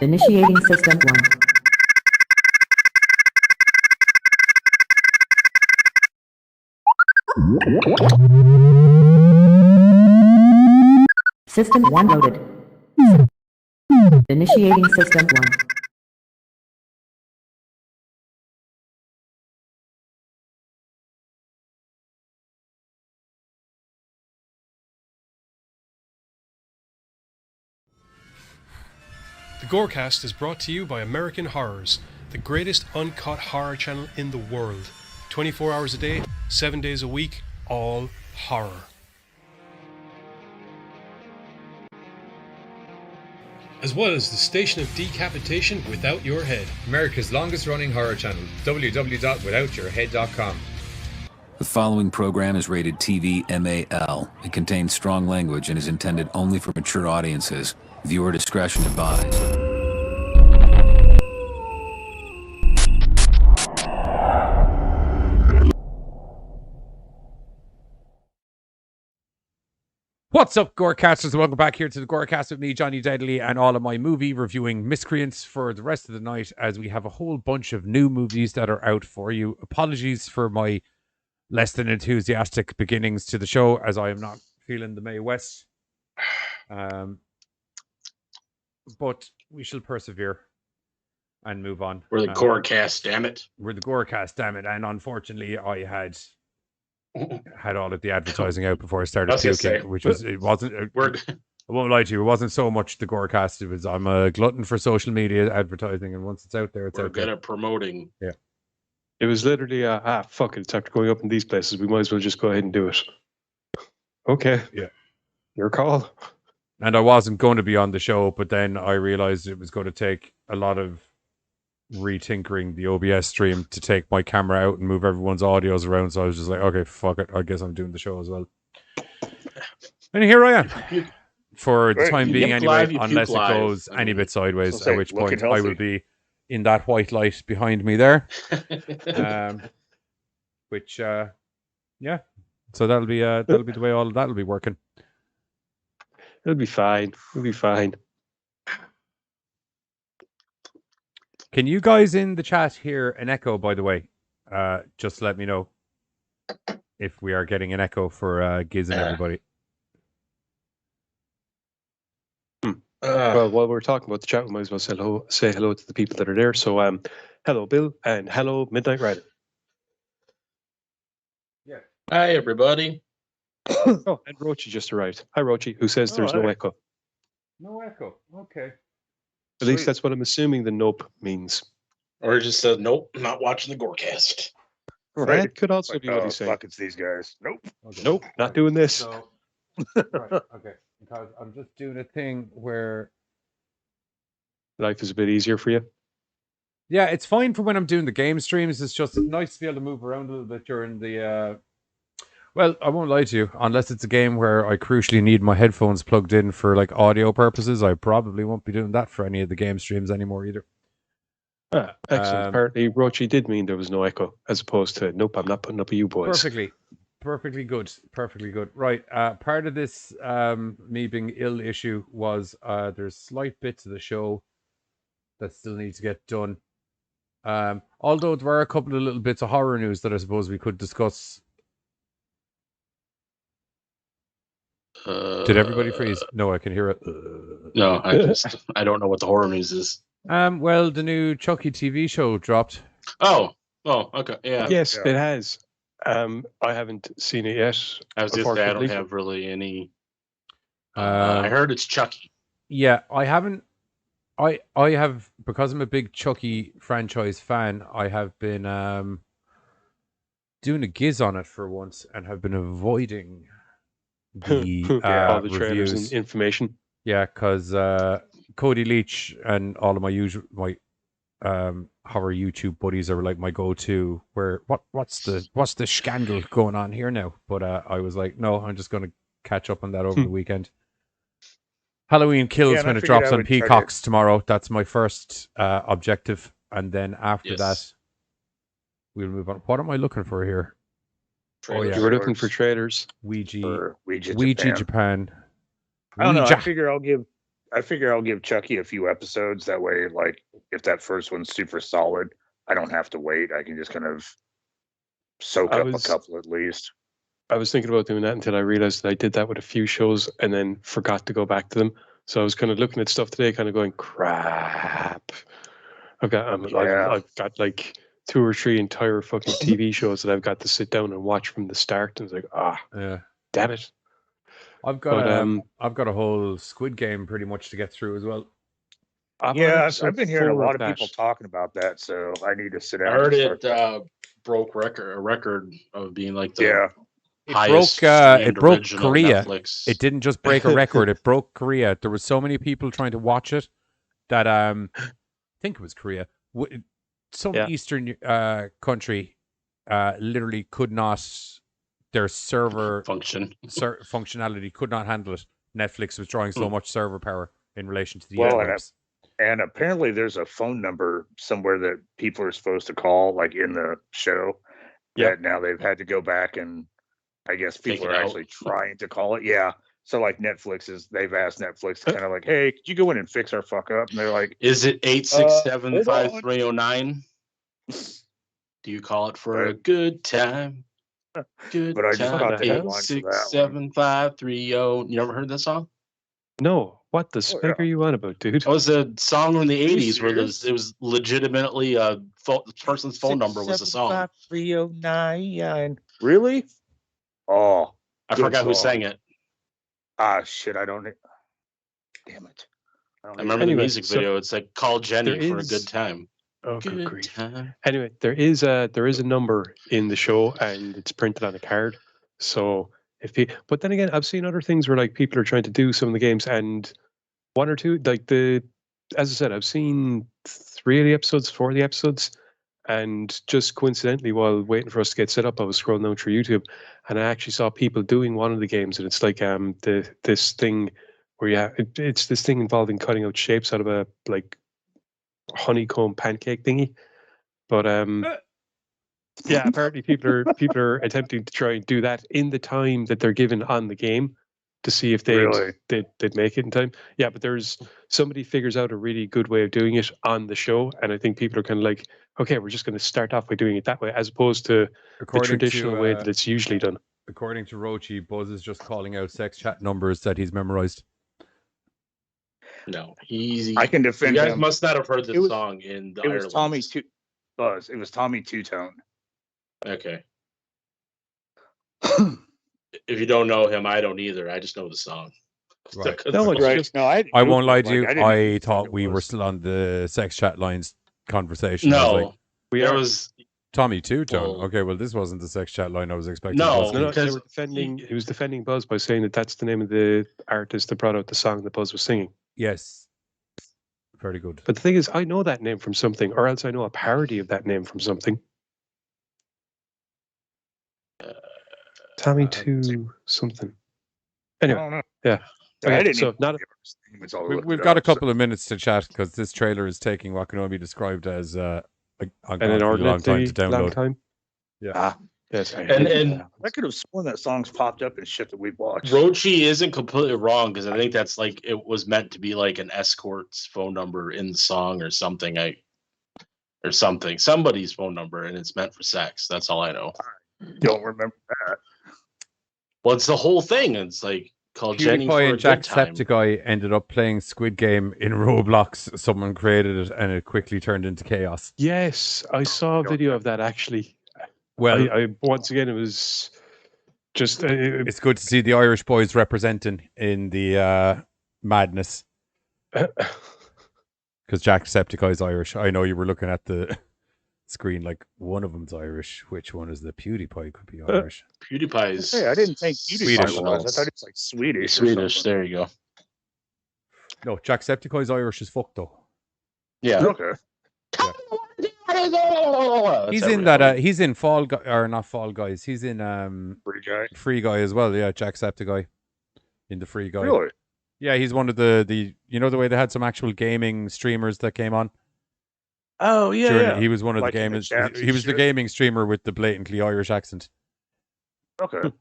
Initiating System 1. System 1 loaded. Initiating System 1. The GoreCast is brought to you by American Horrors, the greatest uncut horror channel in the world. 24 hours a day, 7 days a week, all horror. As well as the Station of Decapitation Without Your Head. America's longest running horror channel, www.withoutyourhead.com. The following program is rated TV MAL. It contains strong language and is intended only for mature audiences. Viewer discretion advised. What's up, GoreCasters? Welcome back here to the GoreCast with me, Johnny Deadly, and all of my movie reviewing miscreants for the rest of the night, as we have a whole bunch of new movies that are out for you. Apologies for my less than enthusiastic beginnings to the show, as I am not feeling the Mae West. But we shall persevere and move on. We're the GoreCast, damn it. We're the GoreCast, damn it. And unfortunately, I had all of the advertising out before I started puking, which was, it wasn't, I won't lie to you, it wasn't so much the GoreCast. It was, I'm a glutton for social media advertising, and once it's out there, it's out there. We're good at promoting. Yeah. It was literally, fuck it, it's after going up in these places, we might as well just go ahead and do it. Okay. Yeah. Your call. And I wasn't going to be on the show, but then I realized it was going to take a lot of retinkering the OBS stream to take my camera out and move everyone's audios around. So I was just like, okay, fuck it. I guess I'm doing the show as well. And here I am for the time being anyway, unless it goes any bit sideways, at which point I will be in that white light behind me there. Which, yeah. So that'll be the way all of that will be working. It'll be fine. We'll be fine. Can you guys in the chat hear an echo, by the way? Just let me know if we are getting an echo for Giz and everybody. Well, while we're talking about the chat, we might as well say hello to the people that are there. So, hello, Bill, and hello, Midnight Rider. Yeah. Hi, everybody. Oh, and Rochi just arrived. Hi, Rochi, who says there's no echo. No echo. Okay. At least that's what I'm assuming the nope means. Or just said, nope, I'm not watching the GoreCast. Right. That could also be what he's saying. Fuck, it's these guys. Nope. Okay. Nope, not doing this. So, right, okay. Because I'm just doing a thing where Life is a bit easier for you. yeah, it's fine for when I'm doing the game streams. It's just nice to be able to move around a little bit during the well, I won't lie to you, unless it's a game where I crucially need my headphones plugged in for like audio purposes, I probably won't be doing that for any of the game streams anymore either. Excellent. Apparently, Rochi did mean there was no echo, as opposed to, nope, I'm not putting up with you boys. Perfectly good. Right, part of this me being ill issue was there's slight bits of the show that still need to get done. Although there are a couple of little bits of horror news that I suppose we could discuss. Did everybody freeze? No, I can hear it. No, I don't know what the horror news is. Well, the new Chucky TV show dropped. Oh, okay, yeah. Yes, it has. I haven't seen it yet. I was just I don't have really any. I heard it's Chucky. Yeah, I haven't. I have, because I'm a big Chucky franchise fan, I have been doing a Giz on it for once and have been avoiding the all the trailers and information. Yeah, because Cody Leach and all of my horror YouTube buddies are like my go-to. Where what's the scandal going on here now? But I was like, no, I'm just going to catch up on that over the weekend. Halloween Kills when it drops on Peacocks tomorrow. That's my first objective, and then after that, we'll move on. What am I looking for here? You were looking for trailers. Ouija Japan. Japan. I don't know. I figure I'll give I figure I'll give Chucky a few episodes. That way, like, if that first one's super solid, I don't have to wait. I can just kind of soak up a couple at least. I was thinking about doing that until I realized that I did that with a few shows and then forgot to go back to them. So I was kind of looking at stuff today, kind of going, crap. I've got like 2 or 3 entire fucking TV shows that I've got to sit down and watch from the start. And it's like, yeah, damn it. I've got a whole Squid Game pretty much to get through as well. I've been hearing a lot of people talking about that, so I need to sit down. I heard it broke a record of being like the highest it broke Korea. Netflix. It didn't just break a record; it broke Korea. There were so many people trying to watch it that I think it was Korea. Some Eastern country literally could not. Their server functionality could not handle it. Netflix was drawing so much server power in relation to the networks. And apparently there's a phone number somewhere that people are supposed to call, like in the show. That now they've had to go back and I guess people are actually trying to call it. Yeah. So like they've asked Netflix to kind of like, hey, could you go in and fix our fuck up? And they're like, is it 867-5309? Do you call it for a good time? Good but I just got the 867-5330. You never heard that song? No. What the spec are you on about, dude? It was a song from the 80s where it was legitimately the person's phone number was a song. 309. Really? Oh, I forgot who sang it. Shit, I don't. Damn it. I remember the music video. It's like, call Jenny for a good time. Oh, good grief. Anyway, there is a number in the show and it's printed on a card. So but then again, I've seen other things where like people are trying to do some of the games and 1 or 2, like as I said, I've seen 3 of the episodes, 4 of the episodes, and just coincidentally while waiting for us to get set up, I was scrolling down through YouTube and I actually saw people doing one of the games, and it's like this thing where it's this thing involving cutting out shapes out of a like honeycomb pancake thingy. But apparently people are attempting to try and do that in the time that they're given on the game to see if they'd make it in time. Yeah, but somebody figures out a really good way of doing it on the show, and I think people are kind of like, okay, we're just going to start off by doing it that way, as opposed to the traditional way that it's usually done. According to Rochi, Buzz is just calling out sex chat numbers that he's memorized. No, easy. I can defend him. You guys him. must not have heard this song in the Ireland. Buzz. It was Tommy Two Tone. Okay. If you don't know him, I don't either. I just know the song. Right. I won't lie to you. I thought we were still on the sex chat lines conversation. No, there was Tommy Two Tone. Okay, well, this wasn't the sex chat line I was expecting. No, because he was defending Buzz by saying that that's the name of the artist that brought out the song that Buzz was singing. Yes. Very good. But the thing is, I know that name from something, or else I know a parody of that name from something. Tommy Two something. Anyway, yeah. Okay, we've got a couple of minutes to chat because this trailer is taking what can only be described as an inordinately long time to download. Long time. Yeah. Yes. And I could have sworn that song's popped up in shit that we've watched. Rochi isn't completely wrong because I think that's like it was meant to be like an escort's phone number in the song or something. Somebody's phone number, and it's meant for sex. That's all I know. I don't remember that. Well, it's the whole thing. It's like called Jenny for and Jacksepticeye ended up playing Squid Game in Roblox. Someone created it, and it quickly turned into chaos. Yes, I saw a video of that actually. Well, I once again, it was just. It's good to see the Irish boys representing in the madness. Because Jacksepticeye is Irish. I know you were looking at the screen like one of them's Irish. Which one is the PewDiePie? Could be Irish. PewDiePie's. Hey, I didn't think PewDiePie was. I thought it's like Swedish. Swedish. There you go. No, Jacksepticeye's Irish as fuck though. Yeah. Okay. Yeah. He's in that. He's in Fall Guy or not Fall Guys. He's in Free Guy as well. Yeah, Jacksepticeye in the Free Guy. Really? Yeah, he's one of the you know the way they had some actual gaming streamers that came on. Oh yeah. He was one of the gamers. He was the gaming streamer with the blatantly Irish accent. Okay.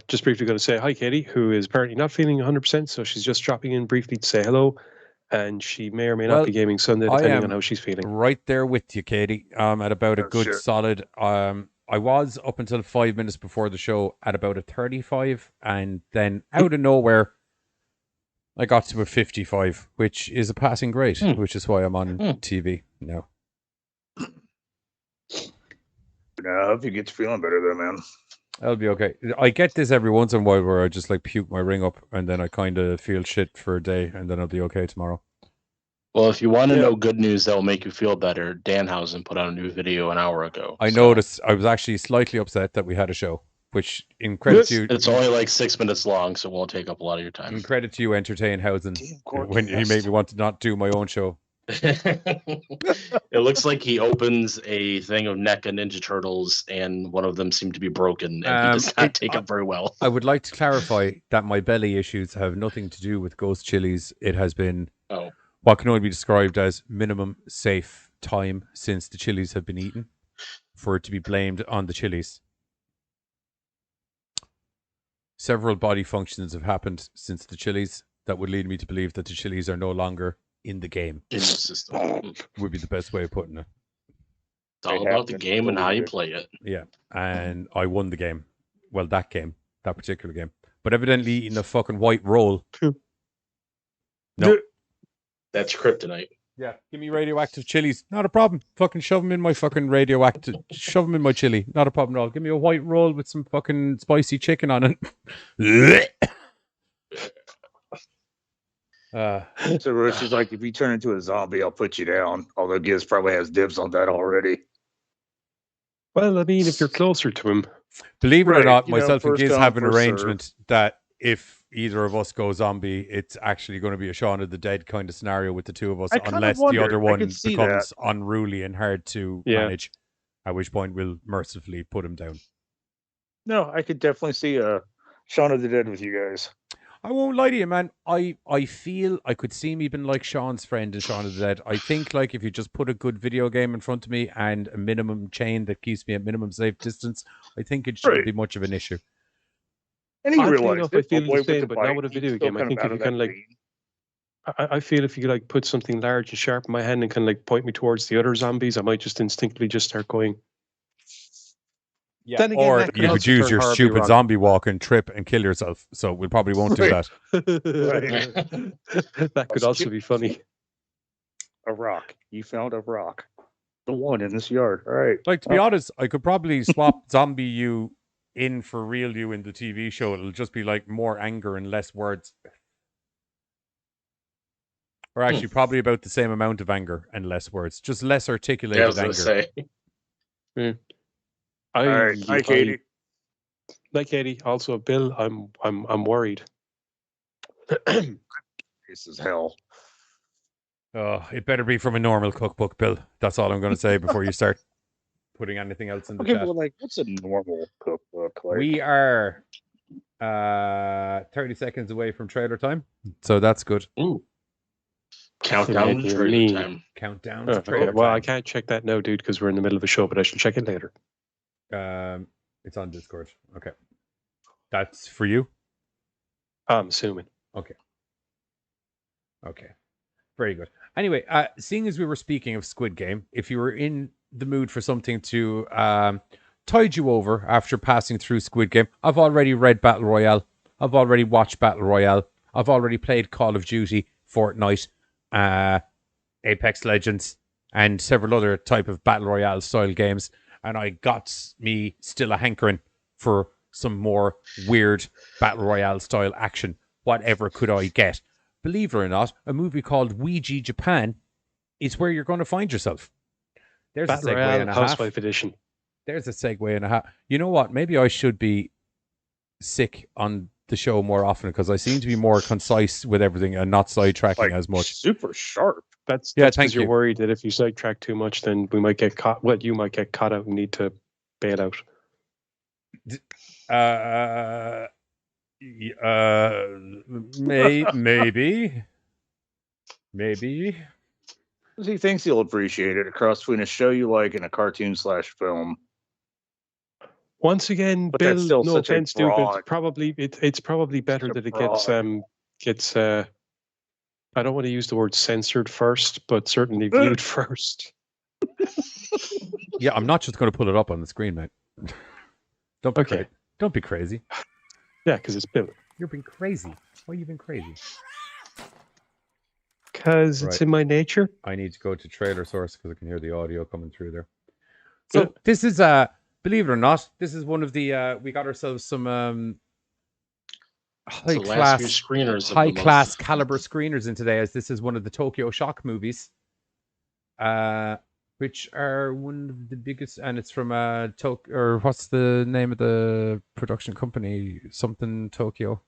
Just briefly going to say hi, Katie, who is apparently not feeling 100%, so she's just dropping in briefly to say hello, and she may or may not be gaming Sunday, depending on how she's feeling. Right there with you, Katie. At about a good solid. I was up until 5 minutes before the show at about a 35, and then out of nowhere, I got to a 55, which is a passing grade, which is why I'm on TV now. No, if you get feeling better, then, man. That'll be okay. I get this every once in a while where I just like puke my ring up, and then I kind of feel shit for a day, and then I'll be okay tomorrow. Well, if you want to know good news that will make you feel better, Danhausen put out a new video an hour ago. I noticed. I was actually slightly upset that we had a show, which in credit to you, it's only like 6 minutes long, so it won't take up a lot of your time. In credit to you, Entertain Housen, when he made me want to not do my own show. It looks like he opens a thing of NECA Ninja Turtles, and one of them seemed to be broken, and he does not take it very well. I would like to clarify that my belly issues have nothing to do with ghost chilies. It has been what can only be described as minimum safe time since the chilies have been eaten for it to be blamed on the chilies. Several body functions have happened since the chilies that would lead me to believe that the chilies are no longer in the game. In the system. Would be the best way of putting it. It's all about the game and how you play it. Yeah, and I won the game. Well, that particular game. But evidently eating a fucking white roll. No. That's kryptonite. Yeah, give me radioactive chilies. Not a problem. Fucking shove them in my fucking shove them in my chili. Not a problem at all. Give me a white roll with some fucking spicy chicken on it. So she's like, if you turn into a zombie, I'll put you down. Although Giz probably has dibs on that already. Well, I mean, if you're closer to him. Believe it or not, myself and Giz have an arrangement that if either of us go zombie, it's actually going to be a Shaun of the Dead kind of scenario with the two of us, unless the other one becomes unruly and hard to manage, at which point we'll mercifully put him down. No, I could definitely see Shaun of the Dead with you guys. I won't lie to you, man. I feel I could see me being like Sean's friend in Shaun of the Dead. I think like if you just put a good video game in front of me and a minimum chain that keeps me at minimum safe distance, I think it shouldn't be much of an issue. And he realized I feel the same, but not with a video game. I think if you can like, I feel if you like put something large and sharp in my hand and can like point me towards the other zombies, I might just instinctively just start going. Yeah, again, or you could use your stupid zombie walk and trip and kill yourself. So we probably won't do that. That could also be funny. A rock. You found a rock. The one in this yard. All right. Like, to be honest, I could probably swap zombie you in for real you in the TV show. It'll just be like more anger and less words. Or actually probably about the same amount of anger and less words. Just less articulated anger. Hi, Katie. Like Katie, also Bill, I'm worried. This is hell. It better be from a normal cookbook, Bill. That's all I'm going to say before you start putting anything else in the chat. Well, like, what's a normal cookbook? Like? We are 30 seconds away from trailer time, so that's good. Ooh. Countdown to trailer time. Countdown to trailer time. Well, I can't check that now, dude, because we're in the middle of a show, but I shall check it later. It's on Discord. Okay. That's for you? I'm assuming. Okay. Very good. Anyway, seeing as we were speaking of Squid Game, if you were in the mood for something to tide you over after passing through Squid Game, I've already read Battle Royale. I've already watched Battle Royale. I've already played Call of Duty, Fortnite, Apex Legends, and several other type of Battle Royale style games. And I got me still a hankering for some more weird Battle Royale style action. Whatever could I get? Believe it or not, a movie called Ouija Japan is where you're going to find yourself. There's Battle a segue Royale and a Housewife half. Edition. There's a segue and a half. You know what? Maybe I should be sick on the show more often because I seem to be more concise with everything and not sidetracking as much. Super sharp. That's because you're worried that if you sidetrack too much, then we might get caught. Well, you might get caught out and need to bail out. Maybe. He thinks he'll appreciate it. A cross between a show you like and a cartoon/film. Once again, But that's Bill, still no such a offense, dude, but broad- it's probably better a that it broad- gets I don't want to use the word censored first, but certainly viewed first. Yeah, I'm not just going to pull it up on the screen, mate. Don't be Don't be crazy. Yeah, because it's Bill. You're being crazy. Why are you being crazy? Because it's in my nature. I need to go to trailer source because I can hear the audio coming through there. So this is believe it or not, this is one of the we got ourselves some high class caliber screeners in today, as this is one of the Tokyo Shock movies. Which are one of the biggest, and it's from or what's the name of the production company? Something Tokyo.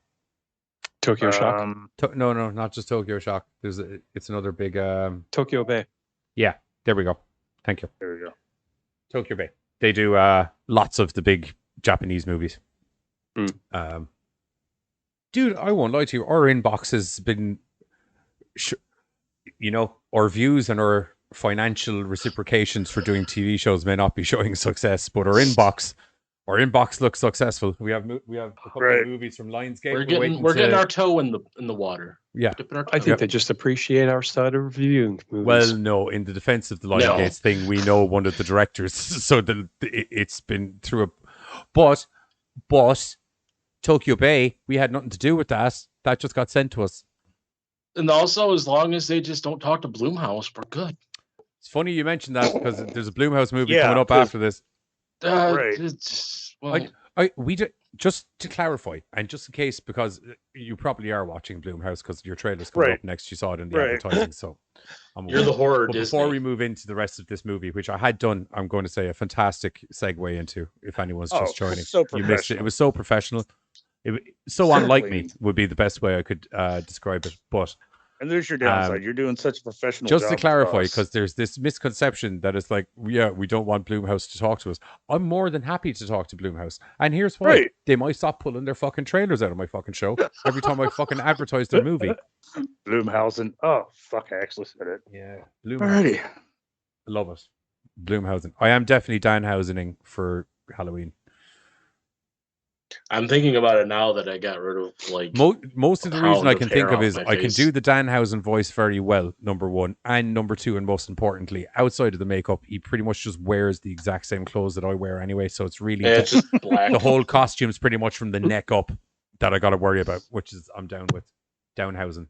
Tokyo Shock. No, not just Tokyo Shock. It's another big Tokyo Bay. Yeah, there we go. Thank you. There we go. Tokyo Bay. They do lots of the big Japanese movies. Dude, I won't lie to you. Our inbox has been, our views and our financial reciprocations for doing TV shows may not be showing success, but our inbox looks successful. We have a couple of movies from Lionsgate. We're getting our toe in the water. Yeah, I think they just appreciate our style of reviewing movies. Well, no, in the defense of the Lionsgate thing, we know one of the directors, so it's been through a. But Tokyo Bay, we had nothing to do with that. That just got sent to us. And also, as long as they just don't talk to Blumhouse, we're good. It's funny you mentioned that because there's a Blumhouse movie coming up after this. Just to clarify, and just in case, because you probably are watching Blumhouse because your trailer's coming up next. You saw it in the advertising, so you're the horror. But before we move into the rest of this movie, which I had done, I'm going to say a fantastic segue into. If anyone's just joining, you missed it. It was so professional. So unlike me would be the best way I could describe it. But and there's your downside. You're doing such a professional just job to clarify, because there's this misconception that it's like, we don't want Blumhouse to talk to us. I'm more than happy to talk to Blumhouse. And here's why. They might stop pulling their fucking trailers out of my fucking show every time I fucking advertise their movie. Blumhausen. Oh, fuck, I actually said it. Yeah. Blumhausen. Love it. Blumhausen. I am definitely Danhausening for Halloween. I'm thinking about it now that I got rid of most of the reason I can think of is I can do the Danhausen voice very well, number one, and number two, and most importantly, outside of the makeup, he pretty much just wears the exact same clothes that I wear anyway. So it's really just black. The whole costume's pretty much from the neck up that I got to worry about, which is I'm down with Downhausen.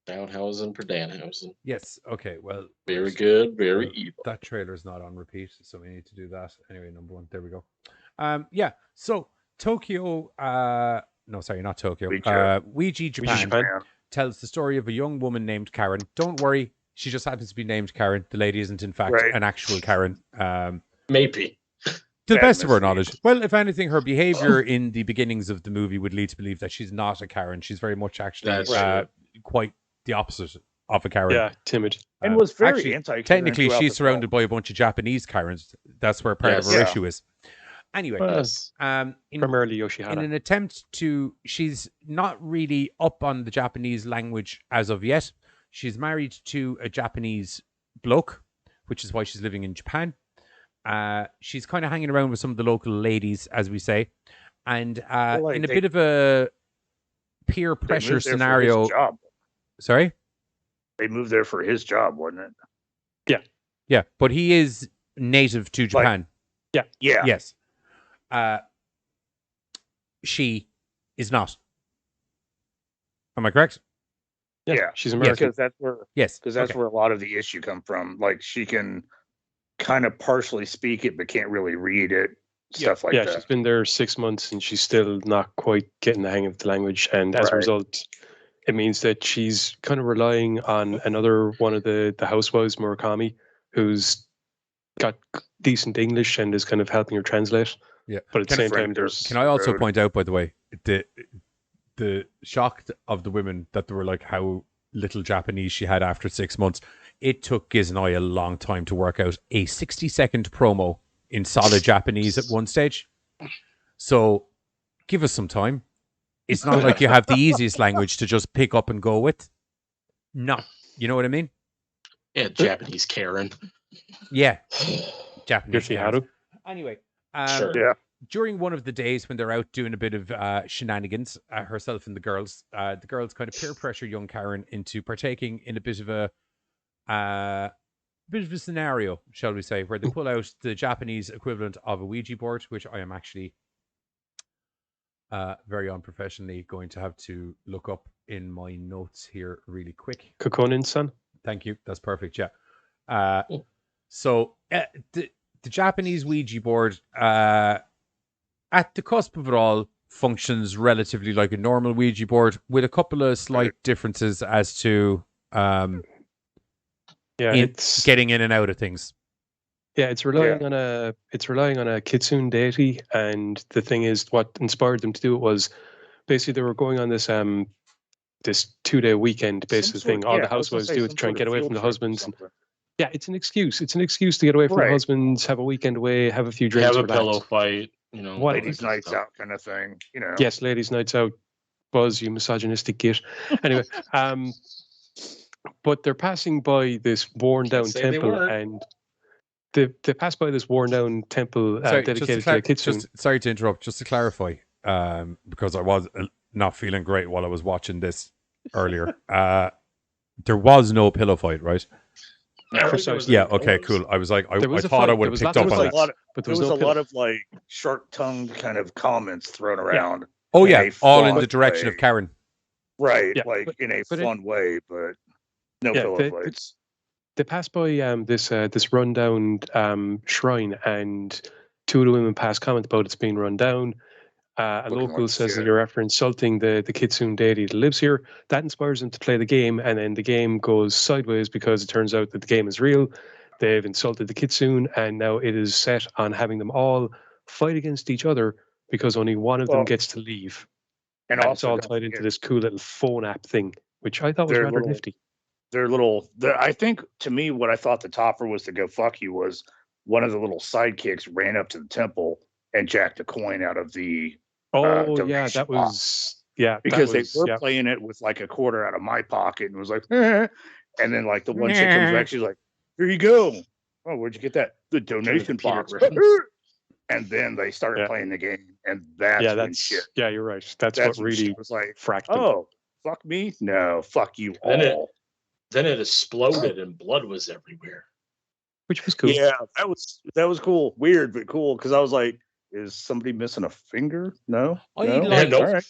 Downhausen for Danhausen. Yes. Okay. Well, very good. Very evil. That trailer's not on repeat, so we need to do that anyway. Number one. There we go. Yeah. So Tokyo. No, sorry, not Tokyo. Ouija, Japan tells the story of a young woman named Karen. Don't worry, she just happens to be named Karen. The lady isn't, in fact, an actual Karen. Maybe. To the best of her knowledge. Well, if anything, her behavior in the beginnings of the movie would lead to believe that she's not a Karen. She's very much actually quite the opposite of a Karen. Yeah, timid. And was very anti-Karen. Technically, she's surrounded by a bunch of Japanese Karens. That's where part of her issue is. Anyway, primarily Yoshihara. In an attempt to, she's not really up on the Japanese language as of yet. She's married to a Japanese bloke, which is why she's living in Japan. She's kind of hanging around with some of the local ladies, as we say, and in a bit of a peer pressure scenario. Sorry? They moved there for his job, wasn't it? Yeah. Yeah, but he is native to Japan. Yeah. Yes. She is not. Am I correct? Yeah, she's American. Because that's where where a lot of the issue come from. Like, she can kind of partially speak it, but can't really read it. Stuff like that. Yeah, she's been there 6 months and she's still not quite getting the hang of the language. And as a result, it means that she's kind of relying on another one of the housewives, Murakami, who's got decent English and is kind of helping her translate. Yeah, but at the same time, Can I also point out, by the way, the shock of the women that they were like how little Japanese she had after 6 months. It took Giz and I a long time to work out a 60-second promo in solid Japanese at one stage. So give us some time. It's not like you have the easiest language to just pick up and go with. No, you know what I mean? Yeah, Japanese Karen. Yeah, Japanese Karen. Anyway, Sure. Yeah. During one of the days when they're out doing a bit of shenanigans, herself and the girls kind of peer pressure young Karen into partaking in a bit of a scenario, shall we say, where they pull out the Japanese equivalent of a Ouija board, which I am actually very unprofessionally going to have to look up in my notes here really quick. Kokkuri-san. Thank you. That's perfect. Yeah. So the Japanese Ouija board, at the cusp of it all, functions relatively like a normal Ouija board, with a couple of slight differences as to it's getting in and out of things. Yeah, it's relying on a kitsune deity, and the thing is, what inspired them to do it was basically they were going on this this 2-day weekend basically thing. All the housewives do it to try and get away from the husbands. Yeah, it's an excuse. It's an excuse to get away from the husbands, have a weekend away, have a few drinks, have a pillow fight. Ladies' nights out kind of thing. Yes, ladies' nights out. Buzz, you misogynistic git. Anyway, but they're passing by this worn down temple, and they pass by this worn down temple dedicated to a kitsune. Sorry to interrupt. Just to clarify, because I was not feeling great while I was watching this earlier. There was no pillow fight, right? Yeah. Okay. Cool. I was like, I thought I would have picked up on that. But there was a lot of like sharp-tongued kind of comments thrown around. Oh yeah, all in the direction of Karen. Right, in a fun way, but no pillow fights. They pass by this rundown shrine, and two of the women pass comment about it's being run down. A local says that you're after insulting the kitsune deity that lives here. That inspires them to play the game, and then the game goes sideways because it turns out that the game is real. They've insulted the kitsune, and now it is set on having them all fight against each other because only one of them gets to leave. And also, it's all tied into this cool little phone app thing, which I thought was rather nifty. I think, to me, what I thought the topper was to go fuck you was one of the little sidekicks ran up to the temple and jacked a coin out of the that was because they were playing it with like a quarter out of my pocket and was like, and then like the one chick comes back, she's like, here you go. Oh, where'd you get that? The donation box. And then they started playing the game, and that's shit. Yeah, you're right. That's what really was like, fracked them. Oh, fuck me? No, fuck you all. Then it exploded and blood was everywhere. Which was cool. Yeah, that was cool. Weird, but cool. Because I was like, is somebody missing a finger? No. Nope.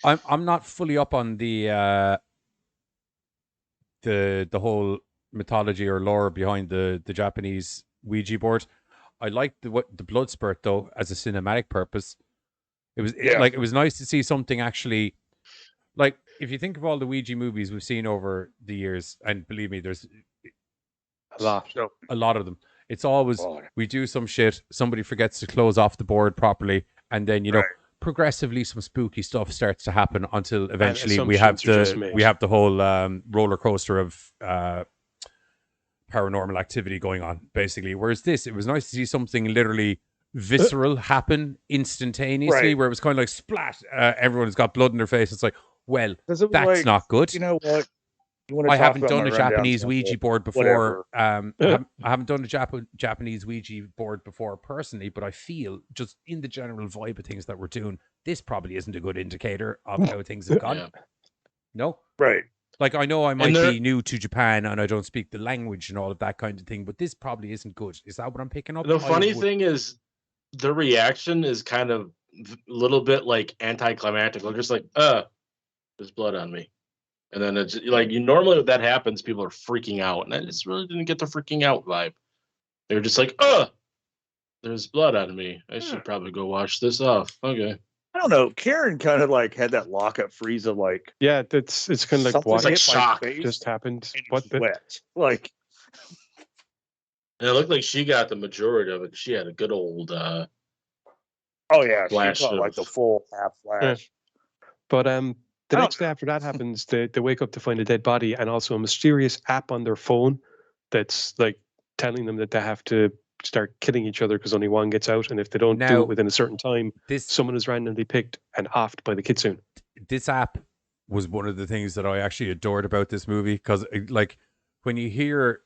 I'm not fully up on the whole mythology or lore behind the Japanese Ouija board. I liked the blood spurt though as a cinematic purpose. It was nice to see something actually, like, if you think of all the Ouija movies we've seen over the years, and believe me, there's a lot of them. It's always we do some shit, somebody forgets to close off the board properly, and then progressively some spooky stuff starts to happen until eventually we have the whole roller coaster of paranormal activity going on, basically. Whereas this, it was nice to see something literally visceral happen instantaneously, where it was kind of like splat, everyone's got blood in their face. It's like, well, that's not good. You know what? I haven't done a Japanese Ouija board before. I haven't done a Japanese Ouija board before personally, but I feel just in the general vibe of things that we're doing, this probably isn't a good indicator of how things have gone. No? Right. Like, I know I might be new to Japan and I don't speak the language and all of that kind of thing, but this probably isn't good. Is that what I'm picking up? The funny thing is, the reaction is kind of a little bit like anticlimactic. Like, just like, there's blood on me. And then it's like, normally when that happens, people are freaking out. And I just really didn't get the freaking out vibe. They were just like, there's blood on me. I should probably go wash this off. Okay. I don't know. Karen kind of like had that lockup freeze of like, it's kind of like what like shock just happened. What wet? Like, and it looked like she got the majority of it. She had a good old flash, she got like the full half flash. But the next day after that happens, they wake up to find a dead body and also a mysterious app on their phone that's like telling them that they have to start killing each other because only one gets out, and if they don't do it within a certain time, someone is randomly picked and offed by the kitsune. This app was one of the things that I actually adored about this movie, because like when you hear,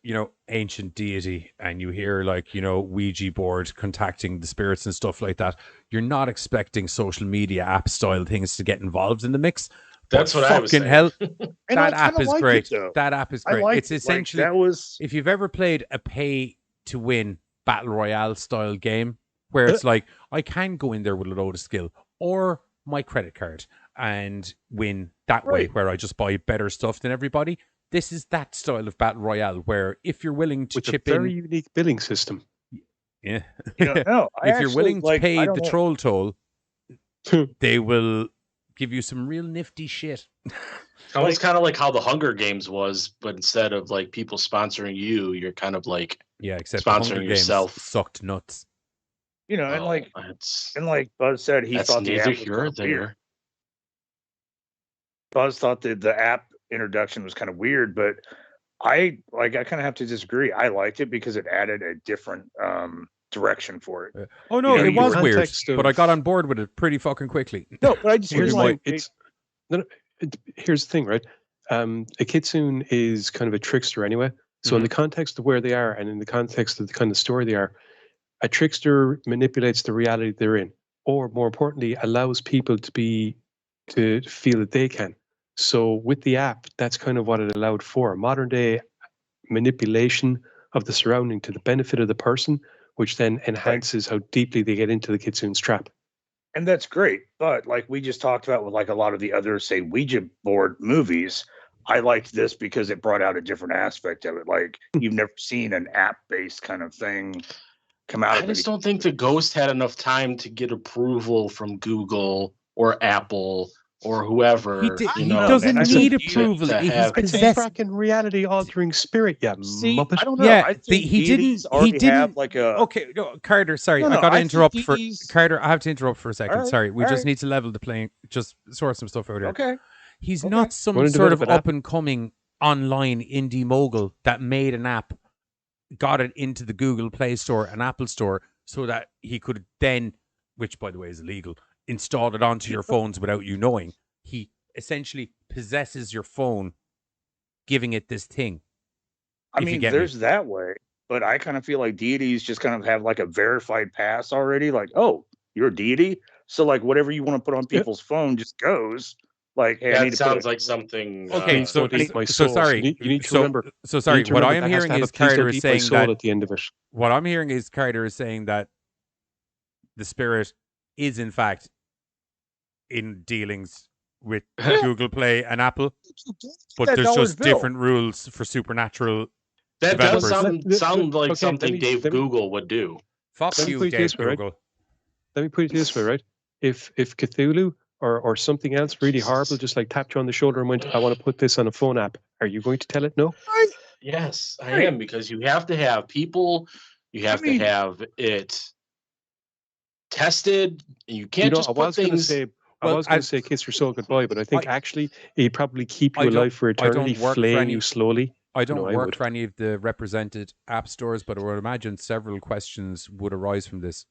ancient deity and you hear like, Ouija board contacting the spirits and stuff like that, you're not expecting social media app style things to get involved in the mix. That's what I was saying. Hell, And that I app kinda is liked great. it, though. That app is I great. liked It's it. essentially, Like, that was if you've ever played a pay to win battle royale style game where it's like, I can go in there with a load of skill or my credit card and win that way, Right. where I just buy better stuff than everybody. This is that style of battle royale where if you're willing to with a chip very in, unique billing system. yeah, no, if you're willing to pay I the don't know. troll toll, they will give you some real nifty shit. Almost kind of like how the Hunger Games was, but instead of like people sponsoring you, you're kind of like Yeah, except the Hunger sponsoring Games yourself. sucked nuts. and Well, like it's Buzz said, he that's thought the neither app was here kind or of weird. there. Buzz thought that the app introduction was kind of weird, but I kind of have to disagree. I liked it because it added a different direction for it. Oh no, know, it you was were- weird, context but I of- got on board with it pretty fucking quickly. No, but I just Here's feel the like thing. Here's the thing, right? A kitsune is kind of a trickster anyway. So in the context of where they are, and in the context of the kind of story they are, a trickster manipulates the reality they're in, or more importantly, allows people to feel that they can. So with the app, that's kind of what it allowed for modern day manipulation of the surrounding to the benefit of the person, which then enhances how deeply they get into the kitsune's trap. and that's great. But like we just talked about with like a lot of the other, say, Ouija board movies, I liked this because it brought out a different aspect of it. Like you've never seen an app-based kind of thing come out I of just it. don't think the Ghost had enough time to get approval from Google or Apple or whoever. He know, doesn't man, I need think approval. to He's have- It's a possessed. fucking reality altering spirit, yeah. See, Muppet. I don't know. Yeah, I think he deities didn't. already He didn't. have like a Okay, no, Carter. Sorry, No, I no, got to I think interrupt for deities- Carter. I have to interrupt for a second. All right, Sorry, we all just right. need to level the playing. Just sort some stuff out here. okay. He's Okay. not some Wanna sort of develop an app? up and coming online indie mogul that made an app, got it into the Google Play Store and Apple Store, so that he could then, which by the way is illegal, install it onto your phones without you knowing. He essentially possesses your phone, giving it this thing. I If you mean, get me. there's that way, but I kind of feel like deities just kind of have like a verified pass already. Like, oh, you're a deity, so like whatever you want to put on people's phone just goes. Like, hey, I need That to put sounds a- like something. Okay, Please so don't eat my so soul. sorry. You need to so, remember. So sorry. You need to What remember I am that has hearing to have a is please Carter don't is eat my saying soul that. at the end of it. What I'm hearing is Carter is saying that the spirit is in fact in dealings with Google Play and Apple, but that there's dollar just bill. different rules for supernatural. That does developers. sound like Okay, something let Dave me- Google would do. Fuck Let me you, put it Dave this way, right? Google. Let me put it this way, right? If Cthulhu or something else really horrible just like tapped you on the shoulder and went, I want to put this on a phone app, are you going to tell it no? Yes, I Right. am, because you have to have people, you have mean- to have it tested. You can't You know, just I put was going to things. say, Well, kiss your soul goodbye, but I think actually he'd probably keep I you don't- alive for I don't eternity, work for flaying any- you slowly. I don't No, I work would. for any of the represented app stores, but I would imagine several questions would arise from this.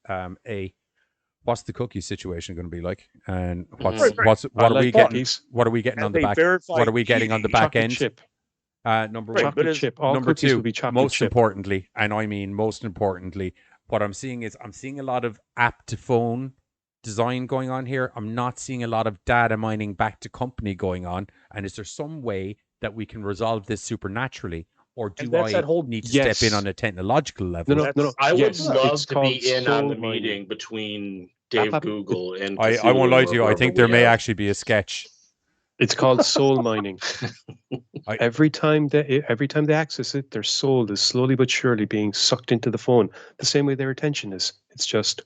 What's the cookie situation going to be like, and what's Right, right. what I are we like getting? cookies. What are we getting As on the a back? verified What are we getting on the deity, back Chocolate end? chip. Number Right, one. but Chocolate as- chip. All Number cookies two, will be chocolate most chip. importantly, and I mean most importantly, what I'm seeing is I'm seeing a lot of app to phone design going on here. I'm not seeing a lot of data mining back to company going on. And is there some way that we can resolve this supernaturally, or do And that's I that whole- need to Yes. step in on a technological level? No. I would Yes, love it's to called be in on the soul mining. meeting between Dave App- Google and I won't lie to you. I Cthulhu, think or there may whoever we actually be a sketch. It's called soul mining. I- Every time they access it, their soul is slowly but surely being sucked into the phone, the same way their attention is. It's just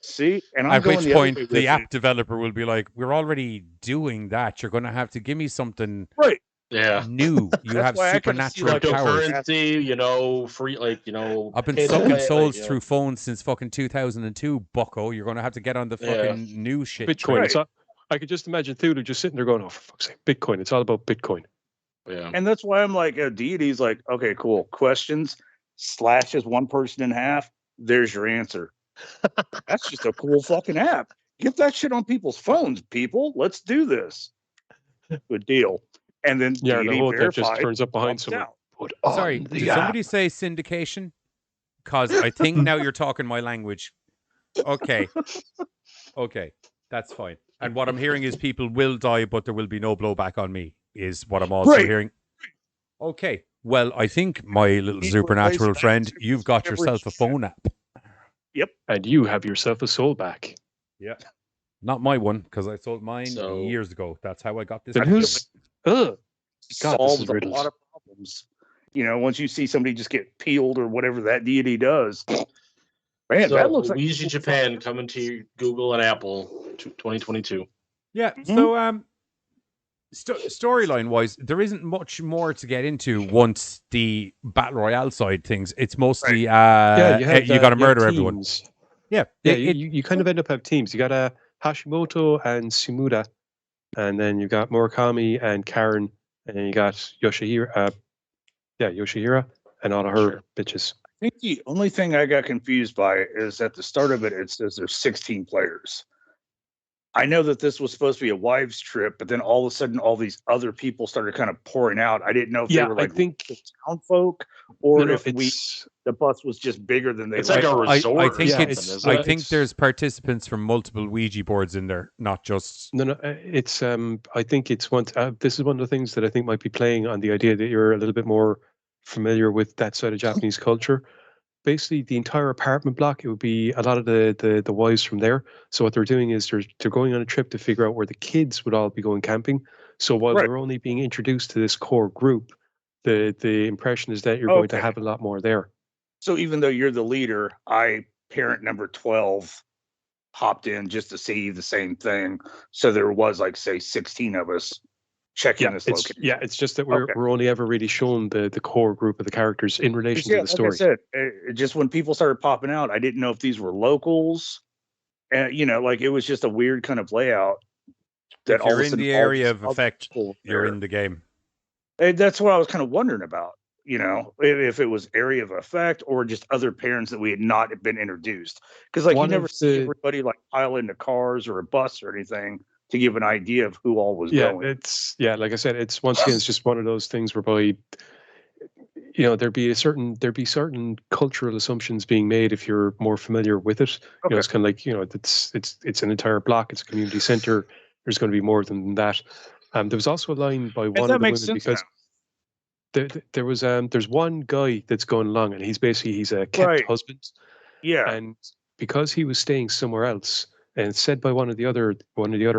See, and I'm At going which the other point way with the app it. developer will be like, "We're already doing that. You're going to have to give me something Right. Yeah. new. You That's have why I kinda see, supernatural like, the powers." Cryptocurrency, free, I've been pay to sucking play, souls you know. through phones since fucking 2002, bucko. You're going to have to get on the Yeah. fucking new shit. Bitcoin. train. It's all, I could just imagine Thulu just sitting there going, "Oh, for fuck's sake, Bitcoin! It's all about Bitcoin." Yeah. And that's why I'm like, a deity's like, okay, cool. Questions, slashes one person in half. There's your answer. That's just a cool fucking app. Get that shit on people's phones, people. Let's do this. Good deal. and then Yeah, the deity whole thing just verified turns up behind pops someone. out. Put on Sorry, the did app. somebody say syndication? Because I think now you're talking my language. Okay. Okay, that's fine. And what I'm hearing is people will die, but there will be no blowback on me, is what I'm also Right. hearing. Okay, well, I think, my little He supernatural replaced friend, that you've got average yourself a phone app. And you have yourself a soul back. Yeah. Not my one, because I sold mine So- years ago. That's how I got this. Then one. who's... Ugh. God, this solves is a riddled. lot of problems. You know, once you see somebody just get peeled or whatever that deity does, man, so that looks like Ouija Japan coming to Google and Apple 2022. Yeah, so storyline wise, there isn't much more to get into once the battle royale side things. It's mostly you have, you got to you have murder everyone. teams. Yeah, Yeah, you kind of end up have teams. You got Hashimoto and Sumura, and then you got Murakami and Karen, and then you got Yoshihira. Yoshihira and all of her Sure. bitches. I think the only thing I got confused by is at the start of it, it says there's 16 players. I know that this was supposed to be a wives trip, but then all of a sudden, all these other people started kind of pouring out. I didn't know if they were like I think town folk or if it's the bus was just bigger than they. It's like a liked. resort. I or think something, it's. isn't I it? think there's participants from multiple Ouija boards in there, not just. no. It's I think it's one. This is one of the things that I think might be playing on the idea that you're a little bit more familiar with that side of Japanese culture. Basically, the entire apartment block, it would be a lot of the wives from there. So what they're doing is they're going on a trip to figure out where the kids would all be going camping. So while Right. they're only being introduced to this core group, the impression is that you're going to Okay. have a lot more there. So even though you're the leader, parent number 12 hopped in just to see the same thing. So there was like say 16 of us checking this location. It's just that we're only ever really shown the core group of the characters in relation to the story. Like I said, just when people started popping out, I didn't know if these were locals. And like it was just a weird kind of layout. That If all you're of a in sudden the all area these of other effect, people you're there. in the game. That's what I was kind of wondering about. If it was area of effect or just other parents that we had not been introduced. Because like you never see everybody like pile into cars or a bus or anything to give an idea of who all was going. Like I said, it's once again, it's just one of those things whereby there'd be certain cultural assumptions being made if you're more familiar with it. Okay. It's kind of like it's an entire block, it's a community center. There's going to be more than that. There was also a line by one of the women because there's one guy that's going along and he's a kept husband. Yeah. And because he was staying somewhere else, and it's said by one of the other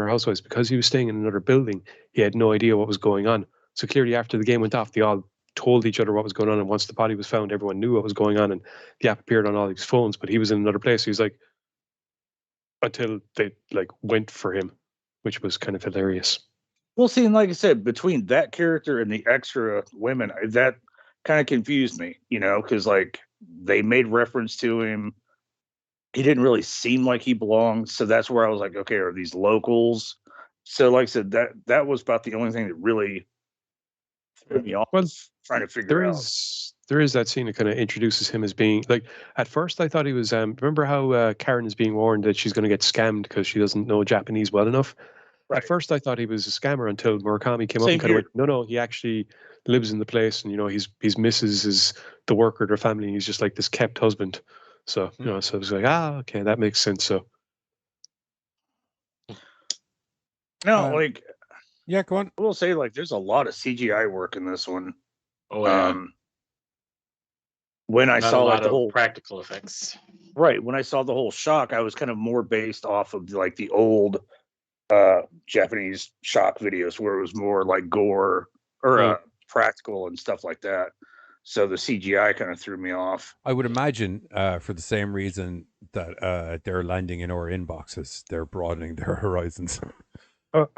housewives, because he was staying in another building, he had no idea what was going on. So clearly after the game went off, they all told each other what was going on, and once the body was found, everyone knew what was going on, and the app appeared on all these phones, but he was in another place. He was like, until they went for him, which was kind of hilarious. Well, see, and like I said, between that character and the extra women, that kind of confused me, because they made reference to him. He didn't really seem like he belonged. So that's where I was like, okay, are these locals? So like I said, that was about the only thing that really threw me off. Well, trying to figure out. There is that scene that kind of introduces him as being at first I thought he was, remember how Karen is being warned that she's going to get scammed because she doesn't know Japanese well enough? Right. At first I thought he was a scammer until Murakami came up and kind of went, no, he actually lives in the place, and his missus is the worker of their family, and he's just like this kept husband. So so I was like, okay, that makes sense. So no, yeah, go on. I will say there's a lot of CGI work in this one. Oh yeah. When I Not saw a lot the of whole practical effects. right, when I saw the whole shock, I was kind of more based off of the old Japanese shock videos where it was more like gore or practical and stuff like that. So the CGI kind of threw me off. I would imagine for the same reason that they're landing in our inboxes, they're broadening their horizons. Well,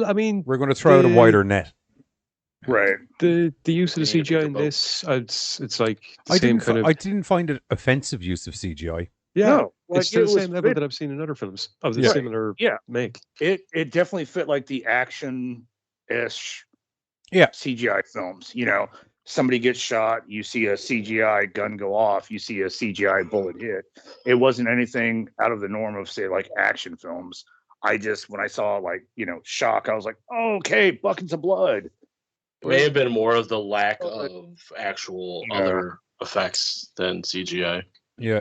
I mean, we're going to throw out a wider net. Right. The use of the CGI in this, it's like the same kind of. I didn't find it offensive use of CGI. Yeah, no, it's still the same level that I've seen in other films of the similar make. It definitely fit like the action-ish CGI films. Somebody gets shot, you see a CGI gun go off, you see a CGI bullet hit. It wasn't anything out of the norm of, say, like action films. when I saw like, shock, I was like, oh, okay, buckets of blood. It may have been more of the lack of actual Yeah. other effects than CGI. Yeah.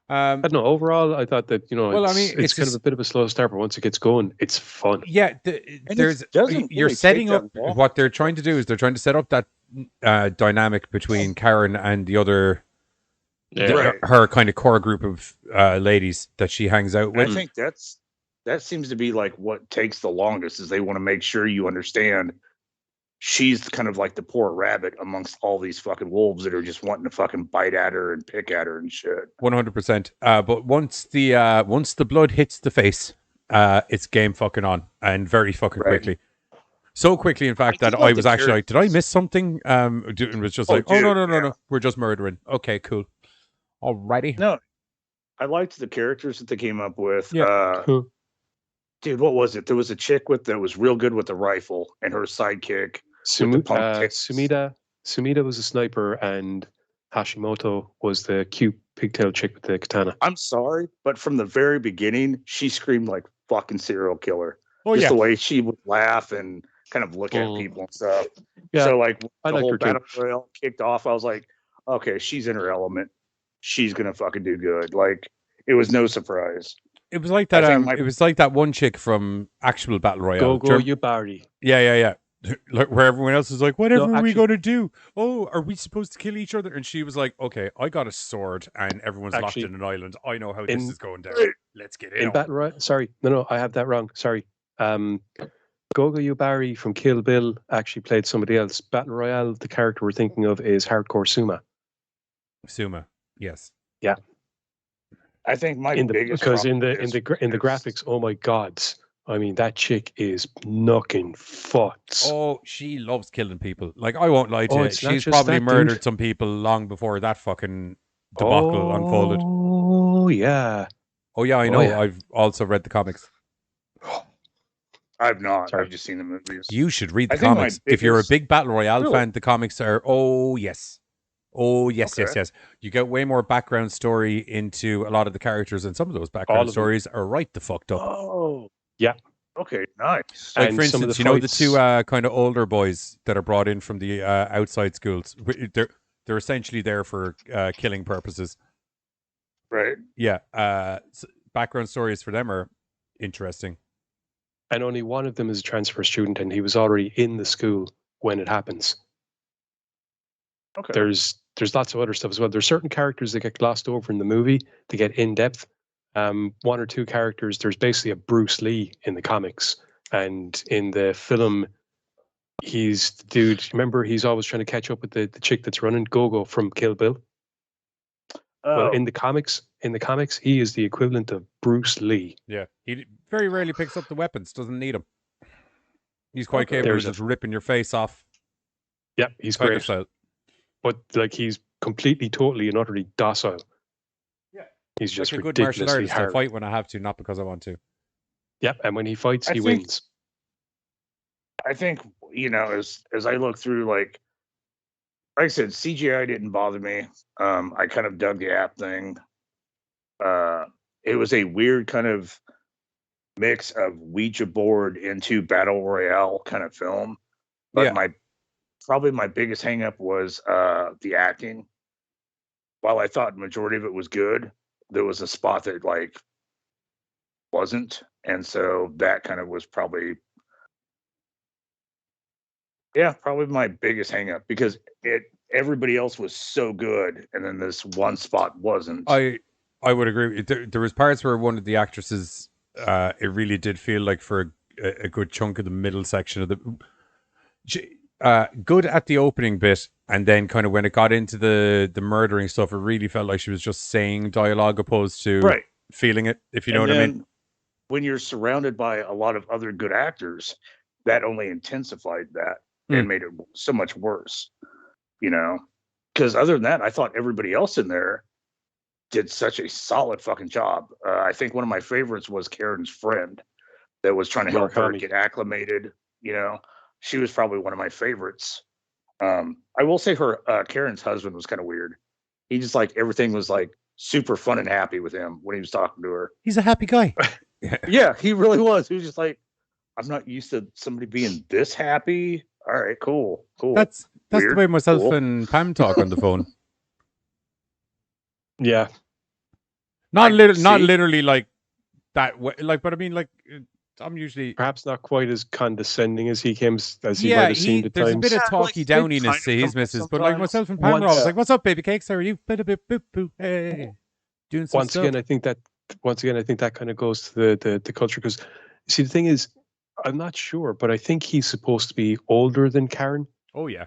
I don't know. Overall, I thought that Well, I it's, mean, it's it's kind just- of a bit of a slow start, but once it gets going, it's fun. Yeah, there's doesn't you're really setting take up that long. what they're trying to do is they're trying to set up that dynamic between Karen and the other Yeah. Right. her kind of core group of ladies that she hangs out And I with. think that seems to be like what takes the longest is they want to make sure you understand she's kind of like the poor rabbit amongst all these fucking wolves that are just wanting to fucking bite at her and pick at her and shit. 100%. But once the blood hits the face, it's game fucking on and very fucking Right. quickly. So quickly, in fact, I that do love I was the actually like, did I miss something? It was just like, oh, dude, no, we're just murdering. Okay, cool. Alrighty. No, I liked the characters that they came up with. Yeah. Dude, what was it? There was a chick that was real good with the rifle, and her sidekick. Sumida was a sniper, and Hashimoto was the cute pigtail chick with the katana. I'm sorry, but from the very beginning, she screamed like fucking serial killer. Oh, Just yeah. the way she would laugh and kind of look at people and stuff. Yeah, So like I the liked whole her too. battle royale kicked off, I was like, okay, she's in her element. She's gonna fucking do good. Like it was no surprise. It was like I that. think my- It was like that one chick from actual Battle Royale. Go Yubari. Yeah. Like, where everyone else is like, whatever are we actually- going to do? Oh, are we supposed to kill each other? And she was like, okay, I got a sword and everyone's locked Actually, in an island. I know how this in- is going down. Let's get In in. Battle Royale, sorry, no, I have that wrong. Sorry. Gogo Yubari from Kill Bill actually played somebody else. Battle Royale, the character we're thinking of is Hardcore Suma. Suma, yes. I think my biggest Because in problem the is- graphics, oh my god, I mean that chick is knocking futs. Oh, she loves killing people. Like, I won't lie to Oh, you. it's not She's just probably that, dude. murdered some people long before that fucking debacle unfolded. Oh yeah. Oh, yeah, I know. yeah. I've also read the comics. I've not. Sorry. I've just seen the movies. You should read the I think my comics. If you're a biggest- big Battle Royale Really? fan, the comics are, oh, yes. Oh, yes, Okay. yes. You get way more background story into a lot of the characters, and some of those All background of them. stories are right the fucked up. Oh. Yeah. Okay, nice. Like, And for some of instance, the you know the fights- two kind of older boys that are brought in from the outside schools? They're essentially there for killing purposes. Right. Yeah. Background stories for them are interesting. And only one of them is a transfer student, and he was already in the school when it happens. Okay. There's lots of other stuff as well. There's certain characters that get glossed over in the movie to get in depth. One or two characters. There's basically a Bruce Lee in the comics, and in the film, he's the dude. Remember, he's always trying to catch up with the chick that's running Gogo from Kill Bill. Oh, Well, in the comics, he is the equivalent of Bruce Lee. Yeah. He very rarely picks up the weapons, doesn't need them. He's quite capable of There's just ripping your face off. Yeah, he's Tiger great. style. But like he's completely, totally, and utterly docile. Yeah. He's just Like a good martial ridiculously artist. I hard. fight when I have to, not because I want to. Yep, and when he fights, I he think- wins. I think as I look through, like I said, CGI didn't bother me. I kind of dug the app thing. It was a weird kind of mix of Ouija board into battle royale kind of film. But Yeah. probably my biggest hang up was the acting. While I thought majority of it was good, there was a spot that like wasn't, and so that kind of was probably my biggest hang up, because everybody else was so good and then this one spot wasn't. I would agree. There was parts where one of the actresses, it really did feel like for a good chunk of the middle section of good at the opening bit, and then kind of when it got into the murdering stuff, it really felt like she was just saying dialogue opposed to Right. feeling it, if you know And what I mean. then when you're surrounded by a lot of other good actors, that only intensified that and made it so much worse, because other than that, I thought everybody else in there did such a solid fucking job. I think one of my favorites was Karen's friend that was trying to help her Murakami. get acclimated. She was probably one of my favorites. I will say Karen's husband was kind of weird. He just like everything was like super fun and happy with him when he was talking to her. He's a happy guy. Yeah, he really was. He was just like, I'm not used to somebody being this happy. All right, cool. That's Weird, the way myself cool. and Pam talk on the phone. Yeah. Not See? literally like that way. Like, but I mean, like, I'm usually. Perhaps not quite as condescending as he came, as he Yeah, might have seemed at there's a times. bit of Yeah, talky like, they downiness kind to of his come missus, but like sometimes. myself and Pam were Once- always like, "What's up, baby cakes? How are you?" Hey, doing some Once stuff. again, I think that kind of goes to the culture, because see, the thing is, I'm not sure, but I think he's supposed to be older than Karen. Oh yeah,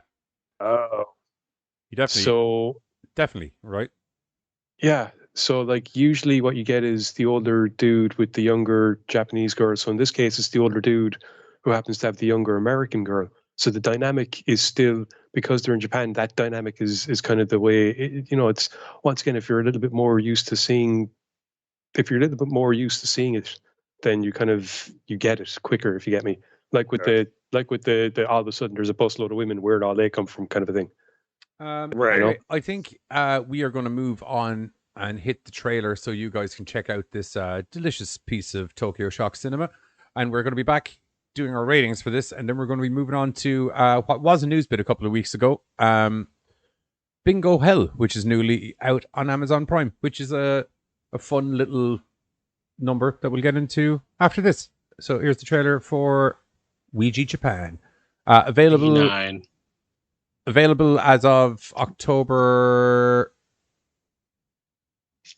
Oh, you definitely, So definitely right. yeah, so like usually what you get is the older dude with the younger Japanese girl. So in this case, it's the older dude who happens to have the younger American girl. So the dynamic is still, because they're in Japan, that dynamic is kind of the way it's, once again, if you're a little bit more used to seeing it, then you get it quicker, if you get me. Like with the all of a sudden there's a busload of women, where all they come from kind of a thing. Right. Anyway, I think we are going to move on and hit the trailer so you guys can check out this delicious piece of Tokyo Shock cinema. And we're going to be back doing our ratings for this. And then we're going to be moving on to what was a news bit a couple of weeks ago. Bingo Hell, which is newly out on Amazon Prime, which is a fun little number that we'll get into after this. So here's the trailer for Ouija Japan. Available 9. as of October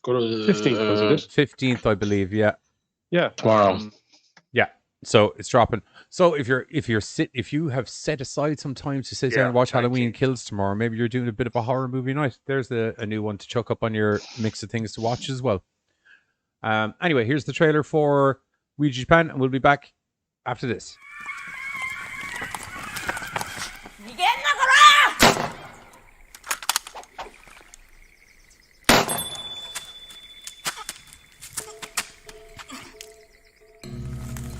Go to 15th, wasn't it? 15th, I believe. Yeah. Yeah. Tomorrow. Yeah. So it's dropping. So if you have set aside some time to sit down and watch Halloween 19th. Kills tomorrow, maybe you're doing a bit of a horror movie night. There's a new one to chuck up on your mix of things to watch as well. Anyway, here's the trailer for Ouija Japan, and we'll be back after this.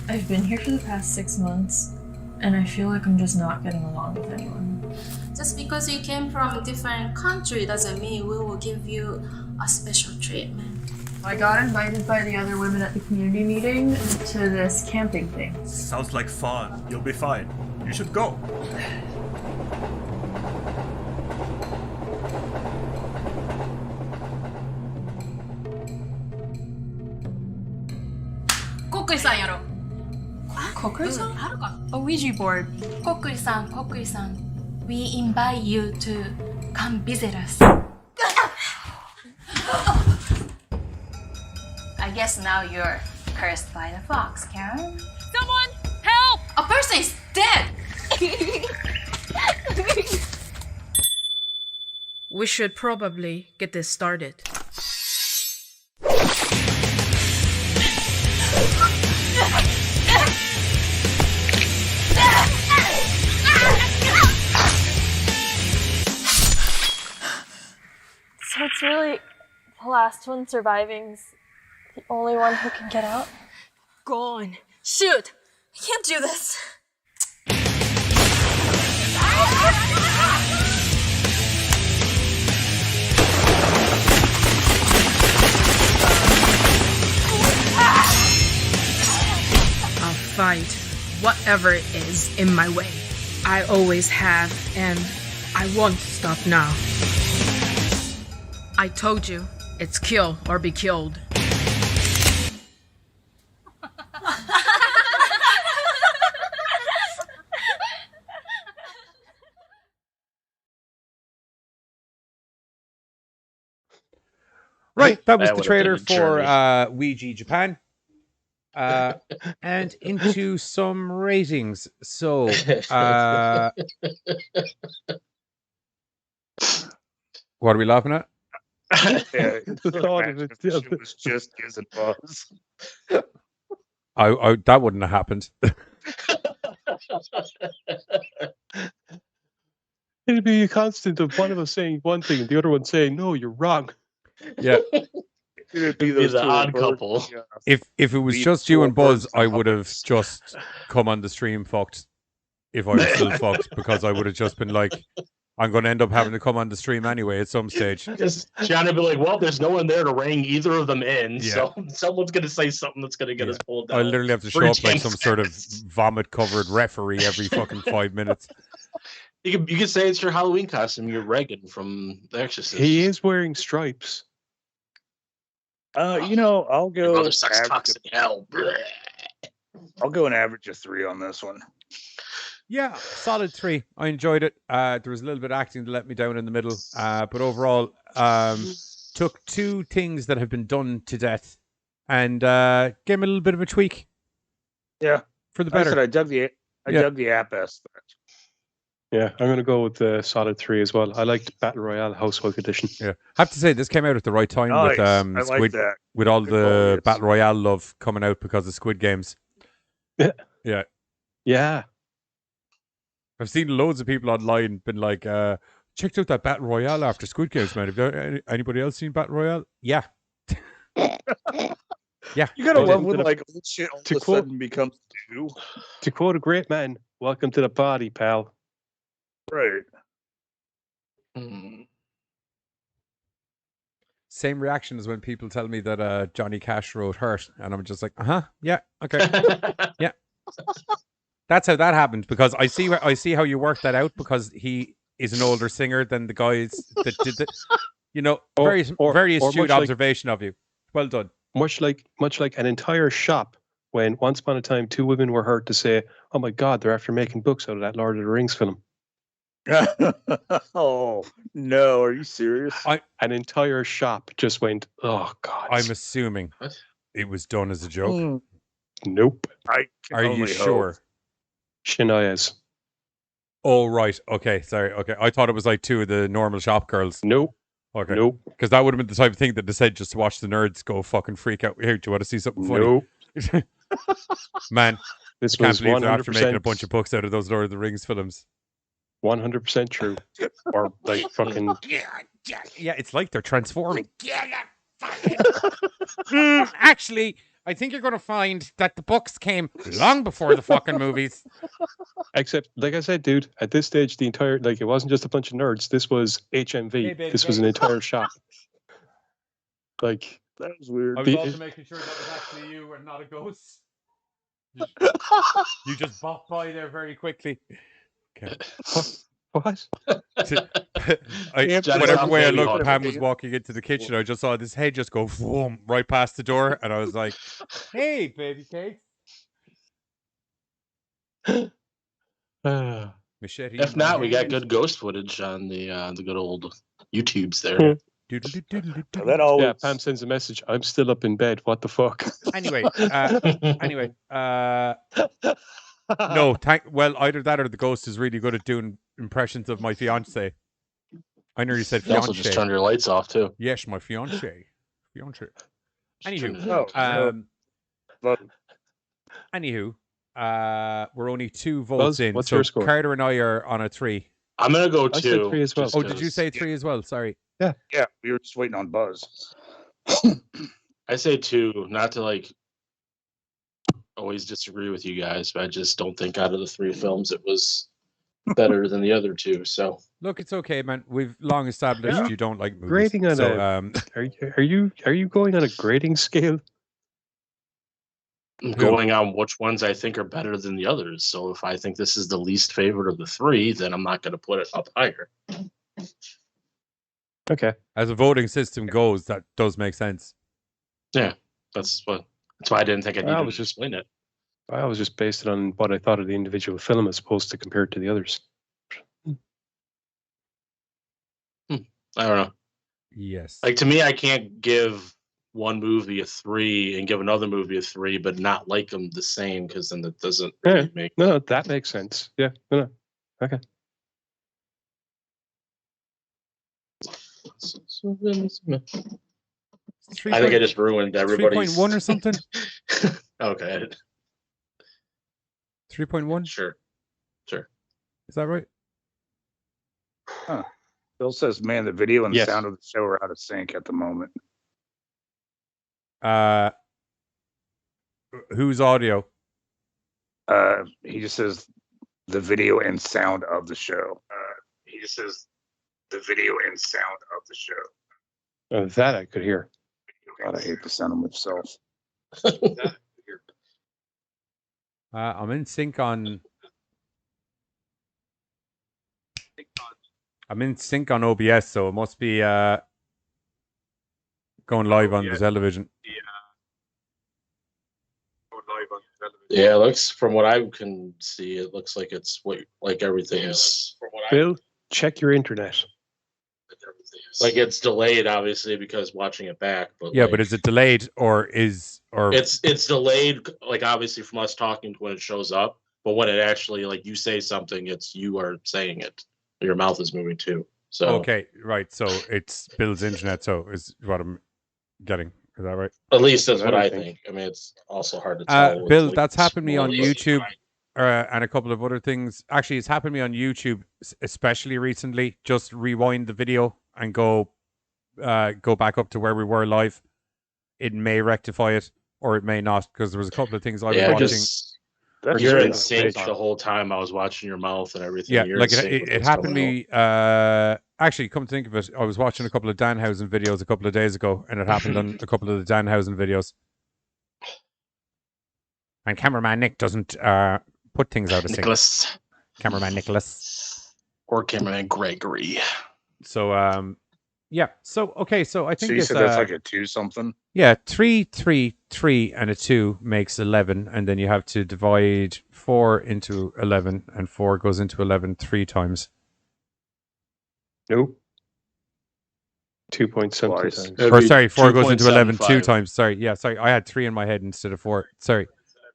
I've been here for the past 6 months, and I feel like I'm just not getting along with anyone. Just because you came from a different country doesn't mean we will give you a special treatment. I got invited by the other women at the community meeting to this camping thing. Sounds like fun. You'll be fine. You should go. Kokkuri-san やろう。 Kokkuri-san? A Ouija board. Kokkuri-san. We invite you to come visit us. I guess now you're cursed by the fox, Karen. Someone help! A person is dead! We should probably get this started. So it's really the last one surviving's the only one who can get out? Go on. Shoot! I can't do this. I'll fight whatever it is in my way. I always have, and I won't stop now. I told you, it's kill or be killed. Right, that was That the would've been trailer a for journey. Ouija Japan. And into some ratings. So, what are we laughing at? Yeah, The thought of it, yeah. It was just gives a buzz. I that wouldn't have happened. It'd be a constant of one of us saying one thing and the other one saying, "No, you're wrong." Yeah. It'd be Be those the two odd birds. couple. Yeah. If it was Be just you two and Buzz, birds I and would have puppets. just come on the stream fucked if I was still fucked, because I would have just been like, I'm going to end up having to come on the stream anyway at some stage. Because John would be like, well, there's no one there to ring either of them in, so someone's going to say something that's going to get us pulled down. I literally have to show up like some sort of vomit-covered referee every fucking 5 minutes. You could say it's your Halloween costume. You're Reagan from The Exorcist. He is wearing stripes. You know, I'll go. Your brother sucks cocks in hell. I'll go an average of 3 on this one. Yeah, solid 3. I enjoyed it. There was a little bit of acting that let me down in the middle, but overall, took 2 things that have been done to death and gave him a little bit of a tweak. Yeah, for the better. I dug the app aspect. Yeah, I'm going to go with the solid 3 as well. I liked Battle Royale Housewife Edition. Yeah, I have to say this came out at the right time Nice. with I like Squid, that. with all Good the call, Battle Royale love coming out because of Squid Games. Yeah. Yeah. I've seen loads of people online been like, checked out that Battle Royale after Squid Games, man. Have anybody else seen Battle Royale? Yeah. Yeah. You gotta love when like old shit all of a quote- sudden becomes new. To quote a great man, welcome to the party, pal. Right. Same reaction as when people tell me that Johnny Cash wrote Hurt, and I'm just like, yeah, okay, yeah. That's how that happened, because I see how you worked that out, because he is an older singer than the guys that did the, very astute observation of you. Well done. Much like an entire shop when once upon a time 2 women were heard to say, "Oh my God, they're after making books out of that Lord of the Rings film." Oh no, are you serious? An entire shop just went, "Oh God." I'm assuming it was done as a joke. Nope. Are you sure? Shania's. Oh, right. Okay. Sorry. Okay. I thought it was like 2 of the normal shop girls. Nope. Okay. Nope. Because that would have been the type of thing that they said just to watch the nerds go fucking freak out. Here, do you want to see something funny? Nope. Man, This I can't was believe they're after 100% making a bunch of books out of those Lord of the Rings films. 100% true. Or like fucking. Yeah, it's like they're transforming. Actually, I think you're going to find that the books came long before the fucking movies. Except, like I said, dude, at this stage, the entire, like, it wasn't just a bunch of nerds. This was HMV. Hey, baby, this was an entire shop. Like, that was weird. I was also making sure that was actually you and not a ghost. You just bopped by there very quickly. Okay. What? Whatever way I looked, Pam was walking into the kitchen. I just saw this head just go boom, right past the door, and I was like, "Hey, baby cake." Machete. If not, we got good ghost footage on the good old YouTubes there. That always... Yeah, Pam sends a message. I'm still up in bed. What the fuck? Anyway, no, well, either that or the ghost is really good at doing impressions of my fiance. I know you said You fiance. also just turned your lights off too. Yes, my fiance. Anywho, we're only 2 votes Buzz, in. what's So your score? Carter and I are on a 3. I'm gonna go I 2. said 3 as well. Oh, did you say 3 as well? Sorry. Yeah. Yeah, we were just waiting on Buzz. I say 2, not to like always disagree with you guys, but I just don't think out of the 3 films it was better than the other 2. So Look, it's okay, man. We've long established you don't like movies. Grading on are you going on a grading scale? I'm going on which ones I think are better than the others. So if I think this is the least favorite of the 3, then I'm not going to put it up higher. Okay. As a voting system goes, that does make sense. Yeah, that's why I didn't think I needed to explain it. I was just based it on what I thought of the individual film as opposed to compare it to the others. I don't know. Yes. Like, to me, I can't give one movie a 3 and give another movie a 3, but not like them the same, because then that doesn't really make. No, that makes sense. Yeah. No. Okay. I think I just ruined everybody's 3.1 or something. Okay. 3.1. Sure. Is that right? Huh. Bill says, "Man, the video and the Yes. sound of the show are out of sync at the moment." Whose audio? He just says the video and sound of the show. the video and sound of the show. That I could hear. God, I hate the sound of myself. I'm in sync on. I'm in sync on OBS, so it must be going live on the television. Yeah, it looks from what I can see, it looks like it's like everything is. Bill, check your internet. Like it's delayed, obviously, because watching it back. But Yeah, like, but is it delayed or it's delayed, like obviously from us talking to when it shows up, but when it actually like you say something, it's you are saying it. Your mouth is moving too. So okay, right? So it's Bill's internet. So is what I'm getting. Is that right? At least that's what I think. I mean, it's also hard to tell. Bill, like, that's happened to me on small- YouTube and a couple of other things. Actually, it's happened to me on YouTube, especially recently. Just rewind the video and go back up to where we were live. It may rectify it, or it may not, because there was a couple of things I was watching. You're in sync the whole time. I was watching your mouth and everything. Yeah, You're like in sync with it what's happened to going on. me. Actually, come to think of it, I was watching a couple of Danhausen videos a couple of days ago, and it happened on a couple of the Danhausen videos. And cameraman Nick doesn't put things out of sync. Nicholas. Cameraman Nicholas. Or cameraman Gregory. So, yeah. So, okay. So I think So you it's, said that's like a 2 something? Yeah, 3, 3, 3, and a 2 makes 11, and then you have to divide 4 into 11, and 4 goes into 11 3 times. Nope. 2 point something times. Or sorry, 4 goes into 11 2 times. Sorry, yeah, sorry. I had 3 in my head instead of 4. Sorry.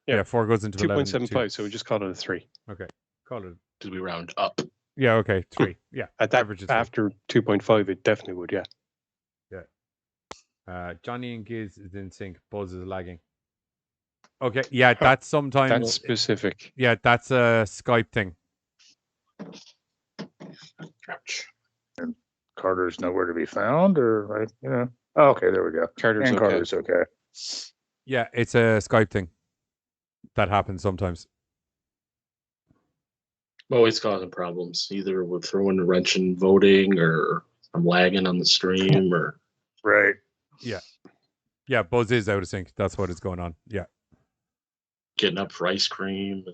Yeah, 4 goes into 11. 2.75, so we just call it a 3. Okay. Call it. Because we round up. Yeah, okay. 3. Yeah. At that, after 2.5, it definitely would, yeah. Yeah. Johnny and Giz is in sync. Buzz is lagging. Okay, yeah, that's sometimes... That's specific. Yeah, that's a Skype thing. And Carter's nowhere to be found, or right? Yeah. Oh, okay, there we go. Carter's okay. Carter's okay. Yeah, it's a Skype thing. That happens sometimes. Always causing problems. Either we're throwing a wrench in voting, or I'm lagging on the stream, or right. Yeah. Yeah, Buzz is out of sync. That's what is going on. Yeah. Getting up for ice cream.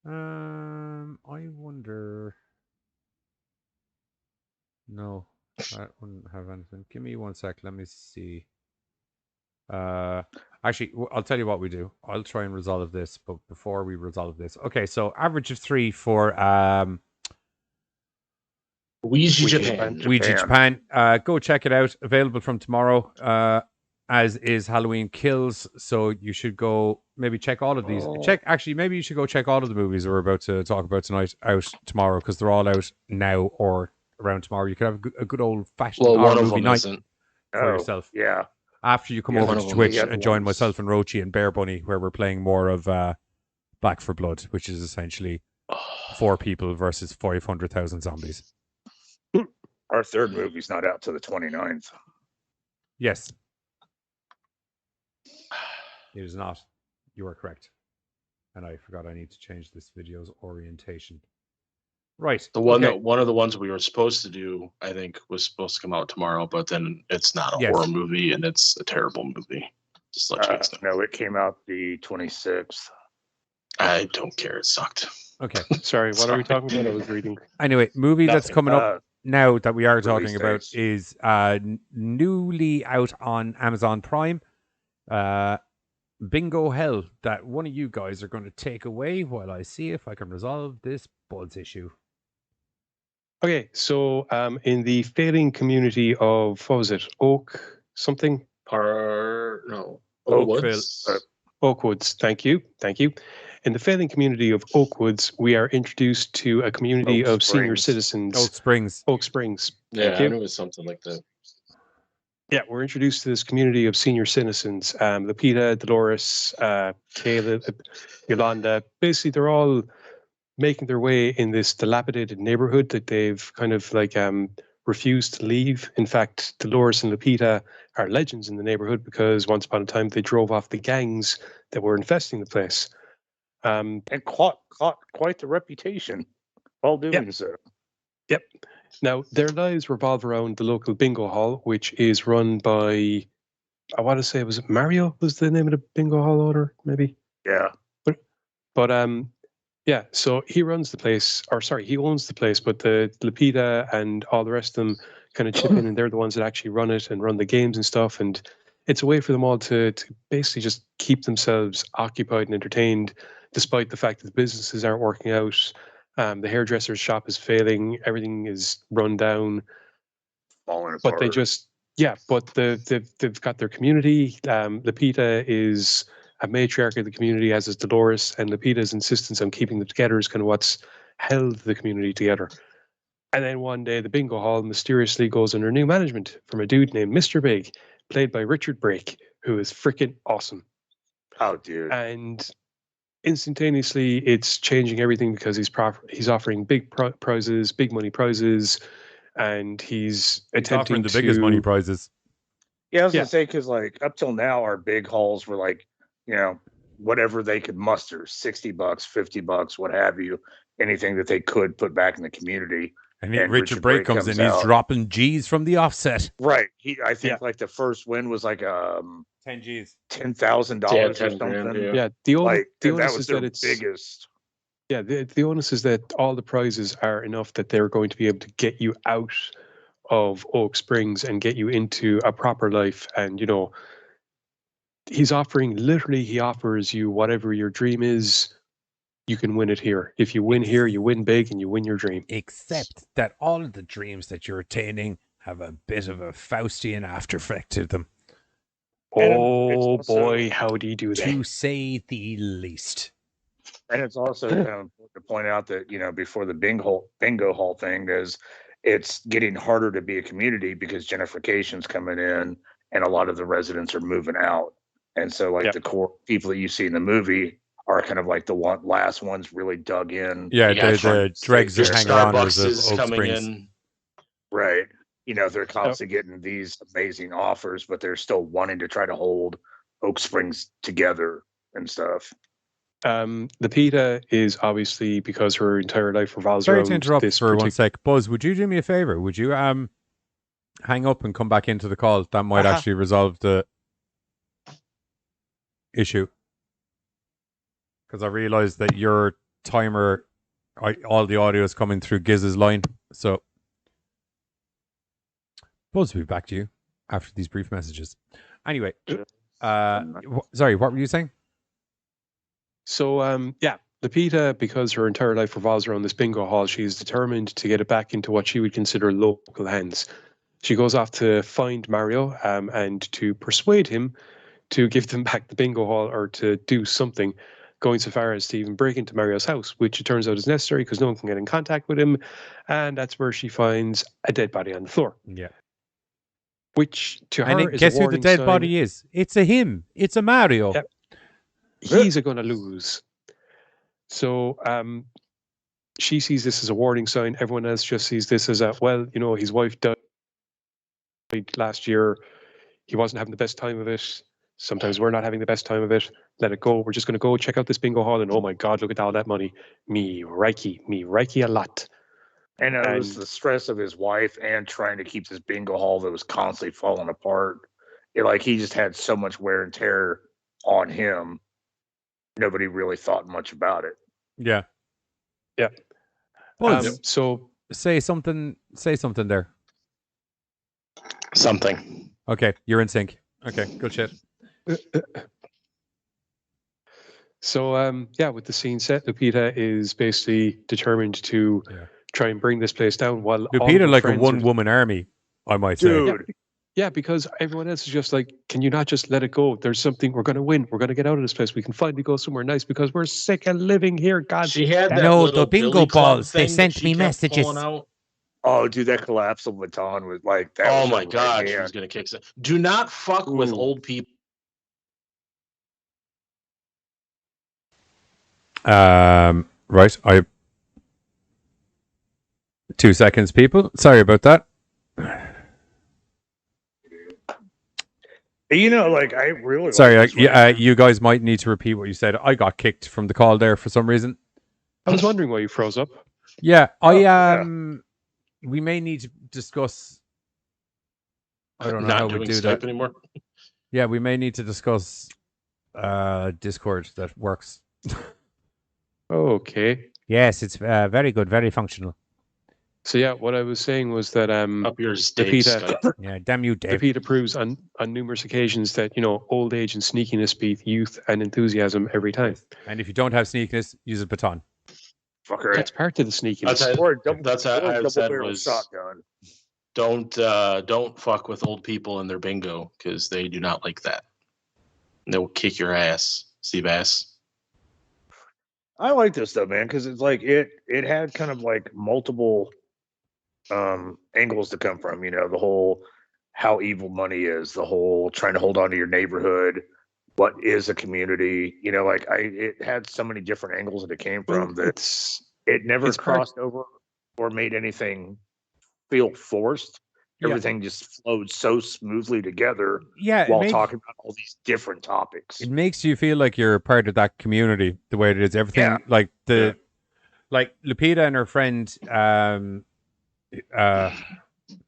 I wonder. No, I wouldn't have anything. Give me 1 sec. Let me see. Actually, I'll tell you what we do. I'll try and resolve this, but before we resolve this, okay. So average of 3 for Ouija Japan. Ouija Japan. Go check it out. Available from tomorrow. As is Halloween Kills. So you should go maybe check all of these. Maybe you should go check all of the movies we're about to talk about tonight out tomorrow, because they're all out now or around tomorrow. You could have a good old fashioned movie night for yourself. Yeah. After you come over to Twitch and join myself and Rochi and Bear Bunny, where we're playing more of Back for Blood, which is essentially 4 people versus 500,000 zombies. Our third movie's not out till the 29th. Yes. It is not. You are correct. And I forgot I need to change this video's orientation. Right. The one one of the ones we were supposed to do, I think, was supposed to come out tomorrow, but then it's not a horror movie and it's a terrible movie. Just let you guys know. No, it came out the 26th. I don't care. It sucked. Okay. Sorry, what are we talking about? I was reading. Anyway, movie that's coming up now that we are talking about dates. is newly out on Amazon Prime. Bingo Hell, that one of you guys are going to take away while I see if I can resolve this Buzz issue. Okay, so in the failing community of, what was it, Oak something? Oakwoods. Oakwoods, thank you. In the failing community of Oakwoods, we are introduced to a community of senior citizens. Oak Springs. Yeah, I knew it was something like that. Yeah, we're introduced to this community of senior citizens. Lupita, Dolores, Caleb, Yolanda. Basically, they're all making their way in this dilapidated neighborhood that they've kind of like refused to leave. In fact, Dolores and Lupita are legends in the neighborhood because once upon a time they drove off the gangs that were infesting the place. And caught quite the reputation while doing so. Yep. Now, their lives revolve around the local bingo hall, which is run by, I want to say, was it Mario was the name of the bingo hall owner, maybe? Yeah. But yeah, so he runs the place, or sorry, he owns the place, but the Lapita and all the rest of them kind of chip in, and they're the ones that actually run it and run the games and stuff. And it's a way for them all to basically just keep themselves occupied and entertained, despite the fact that the businesses aren't working out. The hairdresser's shop is failing. Everything is run down. Falling apart. But they just, but they've got their community. Lapita is a matriarch of the community, as is Dolores, and Lapita's insistence on keeping them together is kind of what's held the community together. And then one day, the bingo hall mysteriously goes under new management from a dude named Mr. Big, played by Richard Brake, who is freaking awesome. Oh, dude. And instantaneously, it's changing everything because he's offering big prizes, big money prizes, and he's attempting offering the biggest money prizes. Yeah, I was gonna say, because like up till now, our big hauls were like, whatever they could muster, $60, $50, what have you, anything that they could put back in the community. And Richard Brake comes in, he's dropping G's from the offset. Right. I think like the first win was like 10 G's. $10,000 or something. Yeah, the onus that was is that their it's biggest. Yeah, the onus is that all the prizes are enough that they're going to be able to get you out of Oak Springs and get you into a proper life. And he offers you whatever your dream is. You can win it here. If you win here, you win big and you win your dream. Except that all of the dreams that you're attaining have a bit of a Faustian after effect to them. Oh boy, how do you do that? To say the least. And it's also kind of important to point out that, before the bingo hall thing is it's getting harder to be a community because gentrification's coming in and a lot of the residents are moving out. And so the core people that you see in the movie are kind of like the last ones really dug in. Yeah, the dregs that hang around as Oak Springs. Right. They're constantly getting these amazing offers, but they're still wanting to try to hold Oak Springs together and stuff. Lapita is obviously, because her entire life revolves around. Sorry to interrupt for 1 sec. Buzz, would you do me a favor? Would you hang up and come back into the call? That might actually resolve the issue. Because I realized that your timer, all the audio is coming through Giz's line. So, Buzz will be back to you after these brief messages. Anyway, sorry, what were you saying? So, Lapita, because her entire life revolves around this bingo hall, she's determined to get it back into what she would consider local hands. She goes off to find Mario and to persuade him to give them back the bingo hall or to do something, going so far as to even break into Mario's house, which it turns out is necessary because no one can get in contact with him. And that's where she finds a dead body on the floor. Yeah. Which to her is guess a who the dead body is? It's a him. It's a Mario. Yep. He's going to lose. So she sees this as a warning sign. Everyone else just sees this as his wife died last year. He wasn't having the best time of it. Sometimes we're not having the best time of it. Let it go. We're just going to go check out this bingo hall and oh my God, look at all that money. Me Reiki a lot. And it was the stress of his wife and trying to keep this bingo hall that was constantly falling apart. He just had so much wear and tear on him. Nobody really thought much about it. Yeah. Yeah. So say something there. Something. Okay, you're in sync. Okay, good shit. So with the scene set, Lapita is basically determined to try and bring this place down while Lapita like a one-woman army, I might say. Dude. Yeah, because everyone else is just like, can you not just let it go? There's something, we're going to win. We're going to get out of this place. We can finally go somewhere nice because we're sick of living here. God, she had that the bingo balls. They sent me messages. Oh, dude, that collapsible baton was like that. Oh my God, she was going to kick it. Do not fuck with old people. Right. 2 seconds, people. Sorry about that. I really... Sorry, you guys might need to repeat what you said. I got kicked from the call there for some reason. I was wondering why you froze up. Yeah, we may need to discuss. I don't know Not how doing we do Skype that anymore. Yeah, we may need to discuss Discord that works. Okay. Yes, it's very good, very functional. So yeah, what I was saying was that Up yours, Dave Skype. Yeah, damn you, Dave. Lupita proves on numerous occasions that old age and sneakiness beat youth and enthusiasm every time. And if you don't have sneakiness, use a baton. Fucker. That's part of the sneakiness. That's how I said barrel was shotgun. don't fuck with old people in their bingo because they do not like that. They'll kick your ass, Seabass. I like this though, man, because it's like it had kind of like multiple angles to come from. The whole how evil money is, the whole trying to hold on to your neighborhood, what is a community. It had so many different angles that it came from that it never crossed over or made anything feel forced. Everything just flowed so smoothly together while talking about all these different topics. It makes you feel like you're part of that community the way it is. Everything like like Lupita and her friend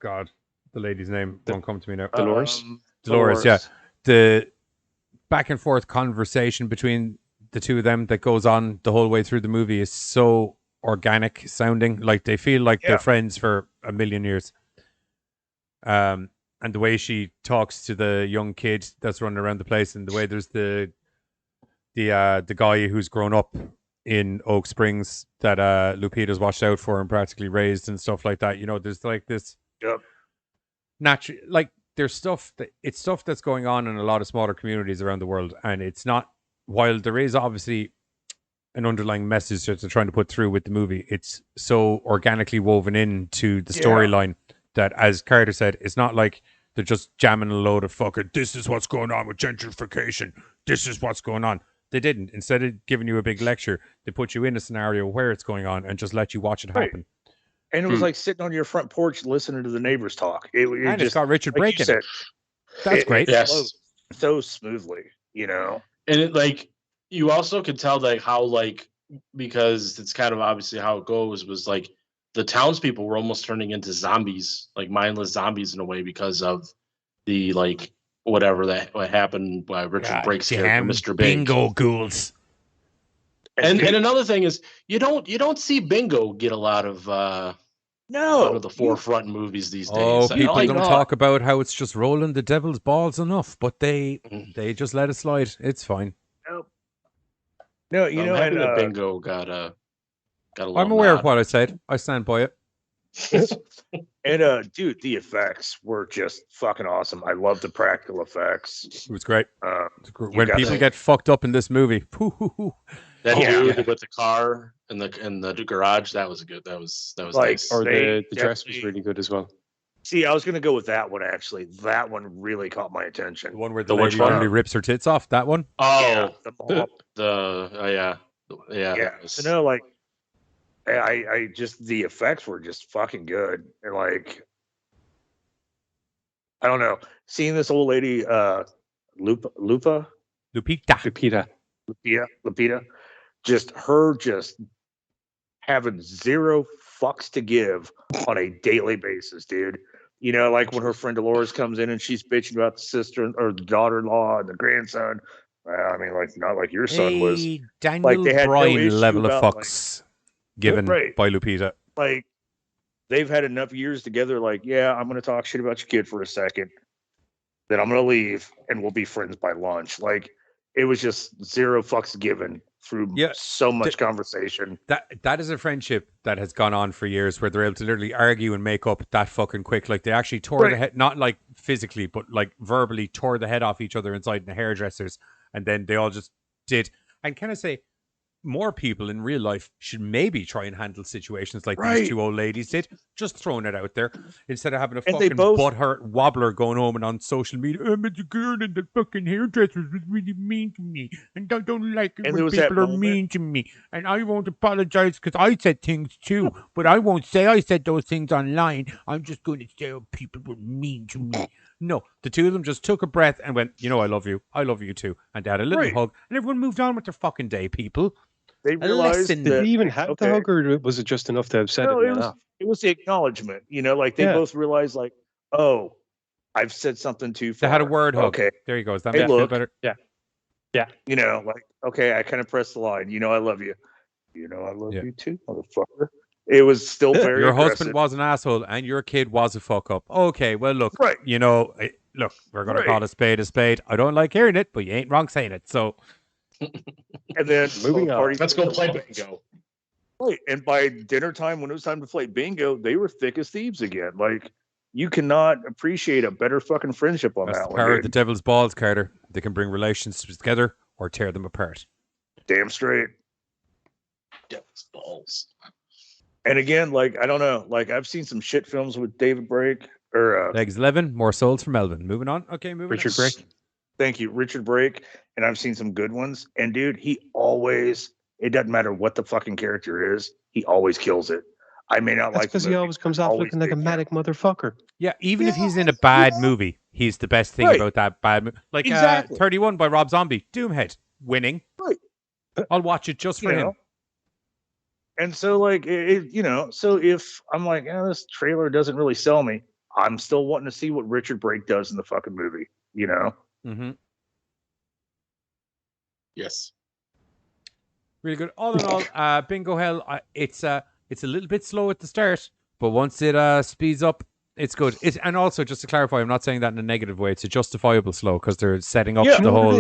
God, the lady's name won't come to me now. Dolores, yeah. The back and forth conversation between the two of them that goes on the whole way through the movie is so organic sounding. Like they feel like they're friends for a million years. And the way she talks to the young kid that's running around the place, and the way there's the guy who's grown up in Oak Springs that Lupita's watched out for and practically raised and stuff like that. There's like this natural, like there's stuff that's going on in a lot of smaller communities around the world, and it's not, while there is obviously an underlying message that they're trying to put through with the movie, it's so organically woven into the storyline that, as Carter said, it's not like they're just jamming a load of fucking, this is what's going on with gentrification, this is what's going on. They didn't. Instead of giving you a big lecture, they put you in a scenario where it's going on and just let you watch it happen. And it was like sitting on your front porch listening to the neighbors talk. And it's got Richard Brake in it. That's great. Yes. So smoothly, And it you also could tell how because it's kind of obviously how it goes, was like the townspeople were almost turning into zombies, like mindless zombies in a way, because of the whatever what happened by Richard Brake's character, Mr. Big. Bingo ghouls. And another thing is you don't see Bingo get a lot of out of the forefront in movies these days. Oh, people don't talk about how it's just rolling the devil's balls enough, but they just let it slide. It's fine. No, I'm happy that Bingo got a little I'm aware nod. of what I said. I stand by it. And dude, the effects were just fucking awesome. I love the practical effects. It was great. When people get fucked up in this movie, that dude with the car in the garage, that was good. That was nice. Or the dress was really good as well. See, I was gonna go with that one actually. That one really caught my attention. The one where the lady finally rips her tits off. That one. Oh, yeah. So I just, the effects were just fucking good, and I don't know, seeing this old lady, Lupita, just having zero fucks to give on a daily basis, dude. When her friend Dolores comes in and she's bitching about the sister or the daughter-in-law and the grandson. I mean, not like your son was. Daniel Bryan level of fucks given by Lupita. They've had enough years together. I'm going to talk shit about your kid for a second. Then I'm going to leave and we'll be friends by lunch. It was just zero fucks given through so much conversation. That is a friendship that has gone on for years, where they're able to literally argue and make up that fucking quick. They actually tore the head, not physically, but verbally tore the head off each other inside in the hairdressers. And then they all just did. And can I say, more people in real life should maybe try and handle situations like these two old ladies did. Just throwing it out there, instead of having a fucking butthurt wobbler going home and on social media. But the girl in the fucking hairdresser was really mean to me, and I don't like it when people are mean to me. And I won't apologize because I said things too, but I won't say I said those things online. I'm just going to say people were mean to me. No, the two of them just took a breath and went, I love you. I love you too. And they had a little hug, and everyone moved on with their fucking day, people. they realized Did that he even have the hug, or was it just enough to have said no, it? it was the acknowledgement. You know, like they both realized, like, oh, I've said something too far. They had a word hug. Okay, There you go. Is that hey, makes you feel look, better? Yeah. You know, like, okay, I kind of pressed the line. You know, I love you. You know, I love you too, motherfucker. It was still very Your aggressive. husband was an asshole and your kid was a fuck up. Okay, well, look, you know, look, we're going to call a spade a spade. I don't like hearing it, but you ain't wrong saying it. So, and then moving on. Let's go play bingo. Right, and by dinner time, when it was time to play bingo, they were thick as thieves again. Like, you cannot appreciate a better fucking friendship on that's that the one. power of Dude. the devil's balls, Carter. They can bring relationships together or tear them apart. Damn straight. Devil's balls. And again, like, I don't know, like, I've seen some shit films with David Brake or Legs 11, more souls for Melvin. Moving on. Okay, moving Richard on. Brake. Thank you, Richard Brake. And I've seen some good ones. And dude, he always, it doesn't matter what the fucking character is, he always kills it. I may not That's like because he always comes off looking like a manic motherfucker. Yeah, even if he's in a bad movie, he's the best thing about that bad movie. Like Exactly. 31 by Rob Zombie, Doomhead, winning. Right. I'll watch it just for him. And so, like, you know, so if I'm like, this trailer doesn't really sell me, I'm still wanting to see what Richard Brake does in the fucking movie, you know? Mm-hmm. Yes. Really good. All in all, Bingo Hell, it's a little bit slow at the start, but once it speeds up, it's good. And also, just to clarify, I'm not saying that in a negative way. It's a justifiable slow because they're setting up the whole.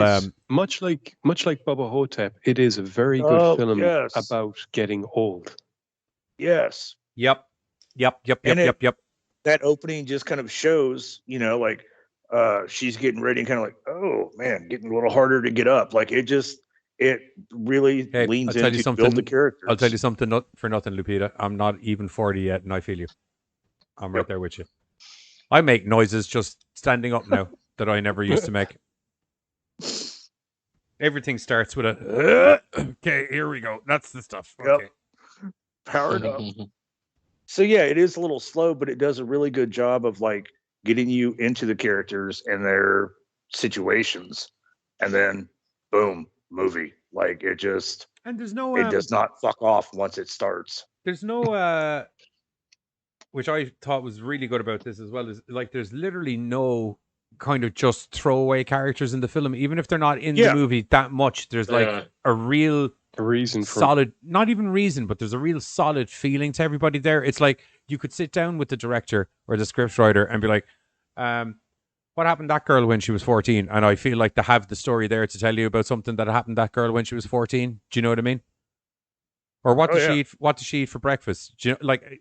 Much like Bubba Hotep, it is a very good film about getting old. Yes. Yep. That opening just kind of shows, you know, like she's getting ready and kind of like, oh man, getting a little harder to get up. Like it really leans into build the characters. I'll tell you something for nothing, Lupita. I'm not even 40 yet, and I feel you. I'm right there with you. I make noises just standing up now that I never used to make. Everything starts with a okay, here we go. That's the stuff. Okay. Yep. Powered up. So yeah, it is a little slow, but it does a really good job of like getting you into the characters and their situations. And then boom, movie. Like it just and there's no it does not fuck off once it starts. There's no which I thought was really good about this as well, is like there's literally no kind of just throwaway characters in the film, even if they're not in the movie that much. There's like a reason for solid, not even reason, but there's a real solid feeling to everybody there. It's like you could sit down with the director or the scriptwriter and be like, what happened to that girl when she was 14? And I feel like they have the story there to tell you about something that happened to that girl when she was 14. Do you know what I mean? Or what does she eat? What does she eat for breakfast? Do you know, like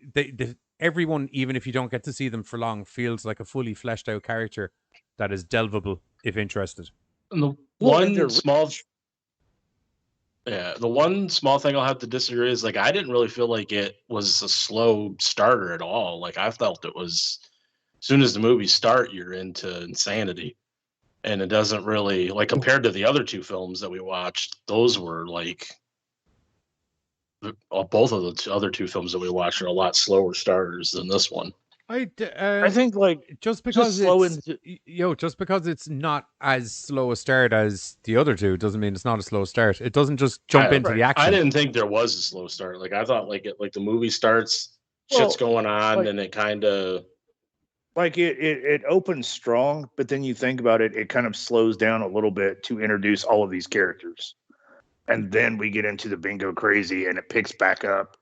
everyone, even if you don't get to see them for long, feels like a fully fleshed out character that is delvable if interested. And the one small thing I'll have to disagree is like I didn't really feel like it was a slow starter at all. Like I felt it was as soon as the movie start, you're into insanity. And it doesn't really like compared to the other two films that we watched, those were like both of the other two films that we watched are a lot slower starters than this one. I think like just because just because it's not as slow a start as the other two doesn't mean it's not a slow start. It doesn't just jump into the action. I didn't think there was a slow start. Like I thought like the movie starts, shit's going on, and it kind of like it opens strong, but then you think about it, it kind of slows down a little bit to introduce all of these characters. And then we get into the bingo crazy and it picks back up.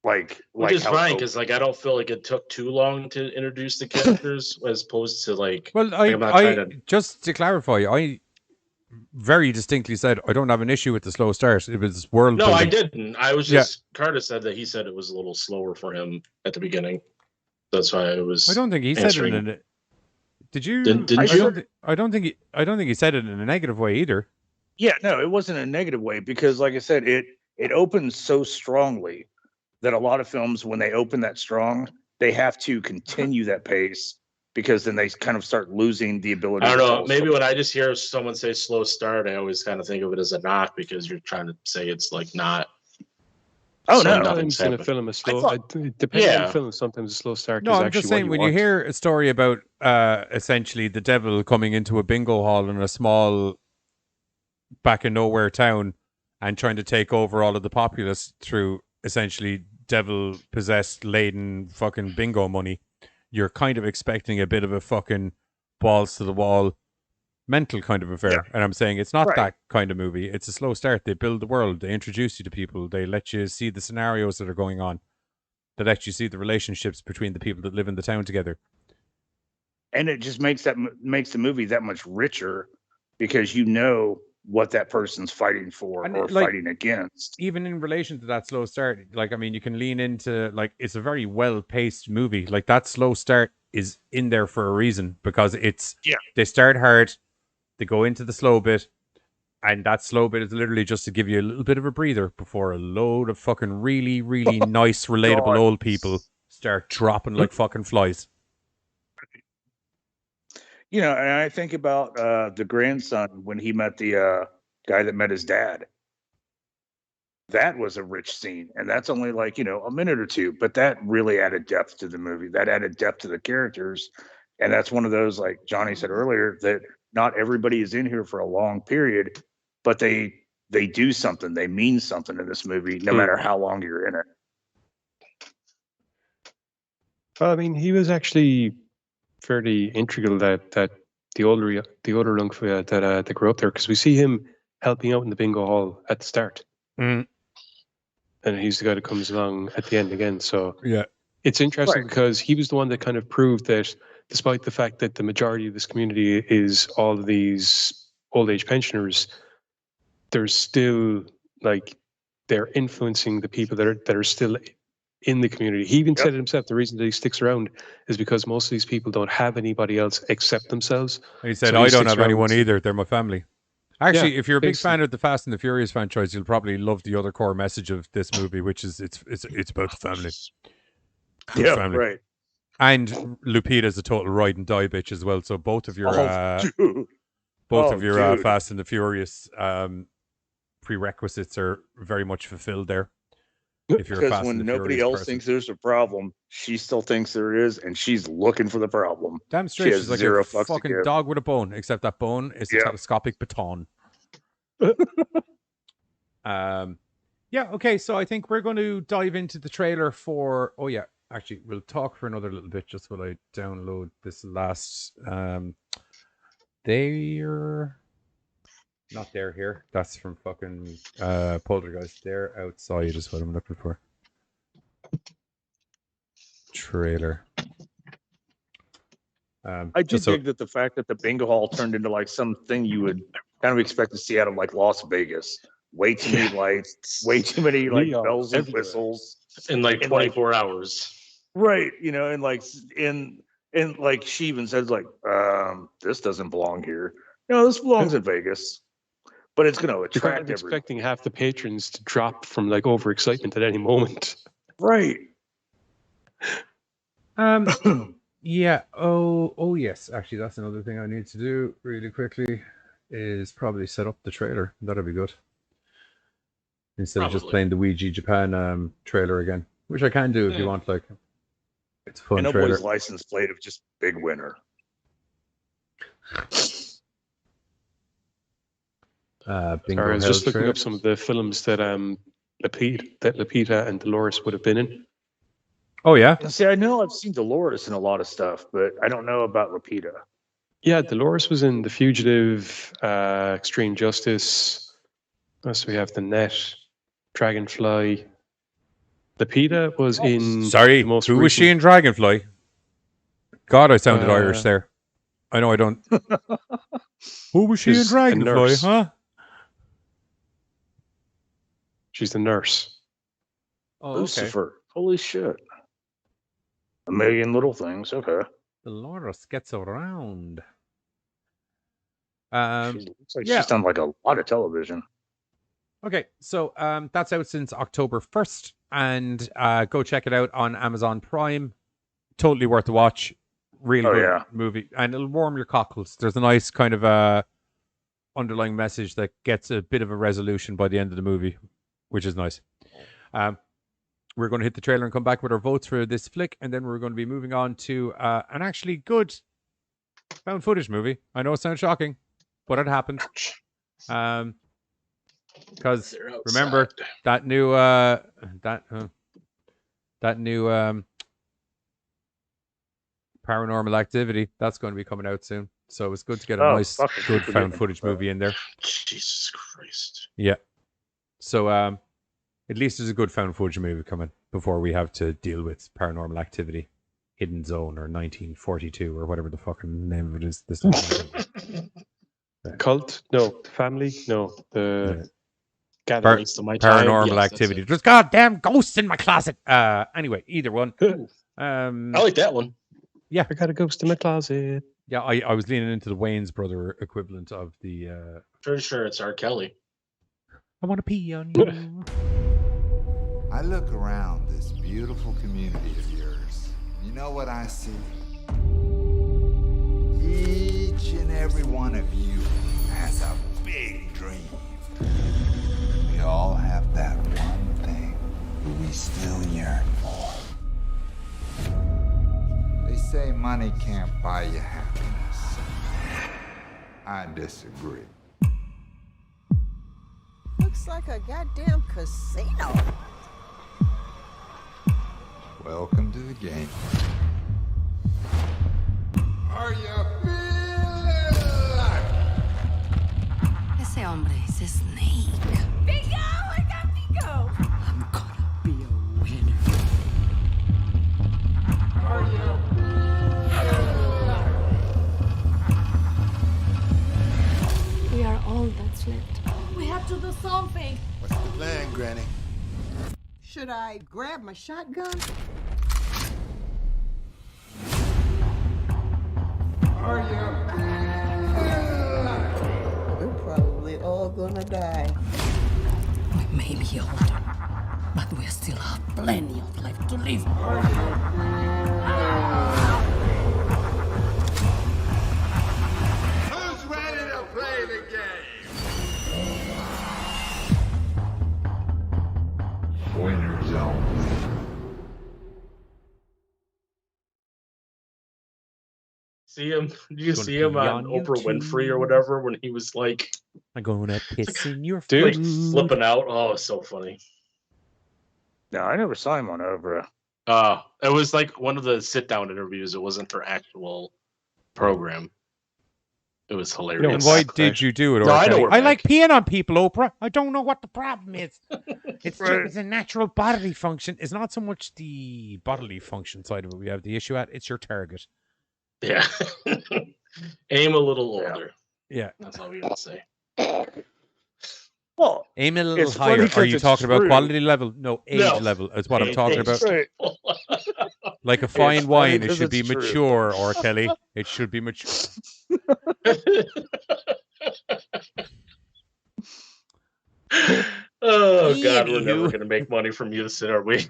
Which is fine because like I don't feel like it took too long to introduce the characters as opposed to like. Well, just to clarify, I very distinctly said I don't have an issue with the slow start. It was world. No, building. I didn't. I was just Carter said that he said it was a little slower for him at the beginning. That's why I was. I don't think he said it in a. Did you? Didn't you? I don't think he said it in a negative way either. Yeah, no, it wasn't a negative way because, like I said, it opens so strongly that a lot of films, when they open that strong, they have to continue that pace because then they kind of start losing the ability. I don't know. Maybe when I just hear someone say slow start, I always kind of think of it as a knock because you're trying to say it's like not. Oh no! Sometimes in a film, a slow. Depending on the film, sometimes a slow start. No, I'm just saying when you hear a story about essentially the devil coming into a bingo hall in a small back in nowhere town and trying to take over all of the populace through essentially devil-possessed, laden fucking bingo money, you're kind of expecting a bit of a fucking balls-to-the-wall mental kind of affair. Yeah. And I'm saying it's not Right. that kind of movie. It's a slow start. They build the world. They introduce you to people. They let you see the scenarios that are going on. They let you see the relationships between the people that live in the town together. And it just makes the movie that much richer because you know what that person's fighting for And or like, fighting against. Even in relation to that slow start, like, I mean, you can lean into, like, it's a very well-paced movie. Like, that slow start is in there for a reason, because it's, they start hard, they go into the slow bit, and that slow bit is literally just to give you a little bit of a breather before a load of fucking really, really nice, relatable old people start dropping like fucking flies. You know, and I think about the grandson when he met the guy that met his dad. That was a rich scene, and that's only like, you know, a minute or two, but that really added depth to the movie. That added depth to the characters, and that's one of those, like Johnny said earlier, that not everybody is in here for a long period, but they do something, they mean something in this movie, no matter how long you're in it. Well, I mean, he was actually fairly integral that the older lunk that grew up there, because we see him helping out in the bingo hall at the start, and he's the guy that comes along at the end again. So yeah, it's interesting because he was the one that kind of proved that, despite the fact that the majority of this community is all of these old age pensioners, there's still, like, they're influencing the people that are still in the community. He even said it himself. The reason that he sticks around is because most of these people don't have anybody else except themselves. He said, So I don't sticks have around anyone to- either. They're my family. Actually, Yeah, if you're a big basically. fan of the Fast and the Furious franchise, you'll probably love the other core message of this movie, which is it's about the family. Yeah, family. right. And Lupita's a total ride and die bitch as well. So both of your dude. Fast and the Furious prerequisites are very much fulfilled there. If you're a Because Fast when and the nobody Furious else person. thinks there's a problem, she still thinks there is, and she's looking for the problem. Damn She straight, has she's like zero a fucks to fucking give. dog with a bone, except that bone is a telescopic baton. Yeah, okay, so I think we're going to dive into the trailer for... Oh, yeah, actually, we'll talk for another little bit just while I download this last... They're... Not there here. That's from fucking Poltergeist. They're outside is what I'm looking for. Trailer. I do dig that the fact that the bingo hall turned into like something you would kind of expect to see out of like Las Vegas. Way too many lights, way too many like Neon bells and everywhere. whistles. In like 24 hours. Right. You know, and like like she even says like, this doesn't belong here. No, this belongs in Vegas. But it's gonna You're kind attract of everyone. expecting half the patrons to drop from like overexcitement at any moment. Right. Yeah. Oh yes. Actually, that's another thing I need to do really quickly is probably set up the trailer. That'd be good. Instead of just playing the Ouija Japan trailer again, which I can do if you want. Like, it's a fun And trailer. boy's license plate of just big winner. Bingo Sorry, I was Hell just looking trailer. up some of the films that Lupita and Dolores would have been in. Oh yeah. See, I know I've seen Dolores in a lot of stuff, but I don't know about Lupita. Yeah, Dolores was in The Fugitive, Extreme Justice. What else do we have? The Net, Dragonfly. Lupita was in. Sorry, the most who was she recent- in Dragonfly? God, I sounded Irish there. I know I don't. Who was she in She's a Dragonfly, nurse. huh? She's the nurse. Oh, okay. Lucifer. Holy shit. A million little things. Okay. Dolores gets around. Looks like yeah. she's done like a lot of television. Okay, so that's out since October 1st, and go check it out on Amazon Prime. Totally worth a watch. Really good movie, and it'll warm your cockles. There's a nice kind of underlying message that gets a bit of a resolution by the end of the movie, which is nice. We're going to hit the trailer and come back with our votes for this flick, and then we're going to be moving on to an actually good found footage movie. I know it sounds shocking, but it happened. Because remember that new that new Paranormal Activity, that's going to be coming out soon. So it's good to get a nice, good found footage movie in there. Jesus Christ. Yeah. So at least there's a good found footage movie coming before we have to deal with Paranormal Activity, Hidden Zone, or 1942, or whatever the fucking name of it is this time. Cult? No. Family? No. The Gatherings to my time. Paranormal Activity. There's goddamn ghosts in my closet. Anyway, either one. I like that one. Yeah. I got a ghost in my closet. Yeah, I was leaning into the Wayans brother equivalent of the... Pretty sure it's R. Kelly. I want to pee on you. I look around this beautiful community of yours. You know what I see? Each and every one of you has a big dream. We all have that one thing that we still yearn for. They say money can't buy you happiness. I disagree. Looks like a goddamn casino. Welcome to the game. Are you feeling lucky? Ese hombre is a snake. Bingo! I got bingo! I'm gonna be a winner. Are you feeling lucky? We are all that's left. We have to do something. What's the plan, Granny? Should I grab my shotgun? Are you feeling lucky? We're probably all gonna die. We may be older, but we still have plenty of life to live. Who's ready to play the game? Winners only. See him? Did you see him on Oprah Winfrey or whatever when he was like, I'm gonna piss in your like face. flipping out? Oh, it's so funny. No, I never saw him on Oprah. It was like one of the sit-down interviews. It wasn't her actual program. It was hilarious. And why did you do it? No, I know we're I back. like peeing on people, Oprah. I don't know what the problem is. It's it's a natural bodily function. It's not so much the bodily function side of it we have the issue at. It's your target. Yeah. Aim a little older. Yeah. That's all we gotta say. Well, aim a little higher. Are you talking about quality level? No, age level is what I'm talking about. Right. Like a fine wine, it because should be it's true. mature, or Kelly. It should be mature. Oh God, we're Anywho. never gonna make money from you, are we?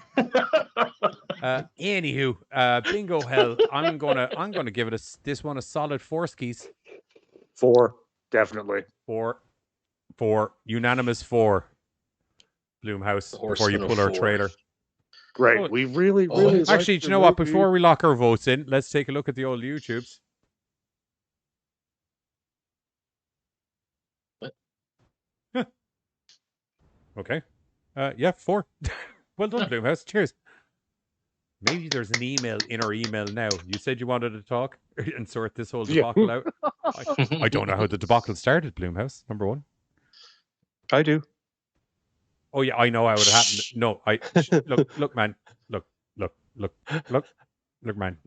Anywho, bingo hell. I'm gonna give it this one a solid 4 skis. 4, definitely. 4, unanimous 4. Bloomhouse before you pull our trailer. Great. Oh, We really like actually, do you know what? Before we lock our votes in, let's take a look at the old YouTubes. Huh. Okay. Yeah, 4. Well done, Bloomhouse. Cheers. Maybe there's an email in our email now. You said you wanted to talk and sort this whole debacle out. I don't know how the debacle started, Bloomhouse, number 1. I do. Oh yeah, I know how it happened. No, look, man, look, man, look, man,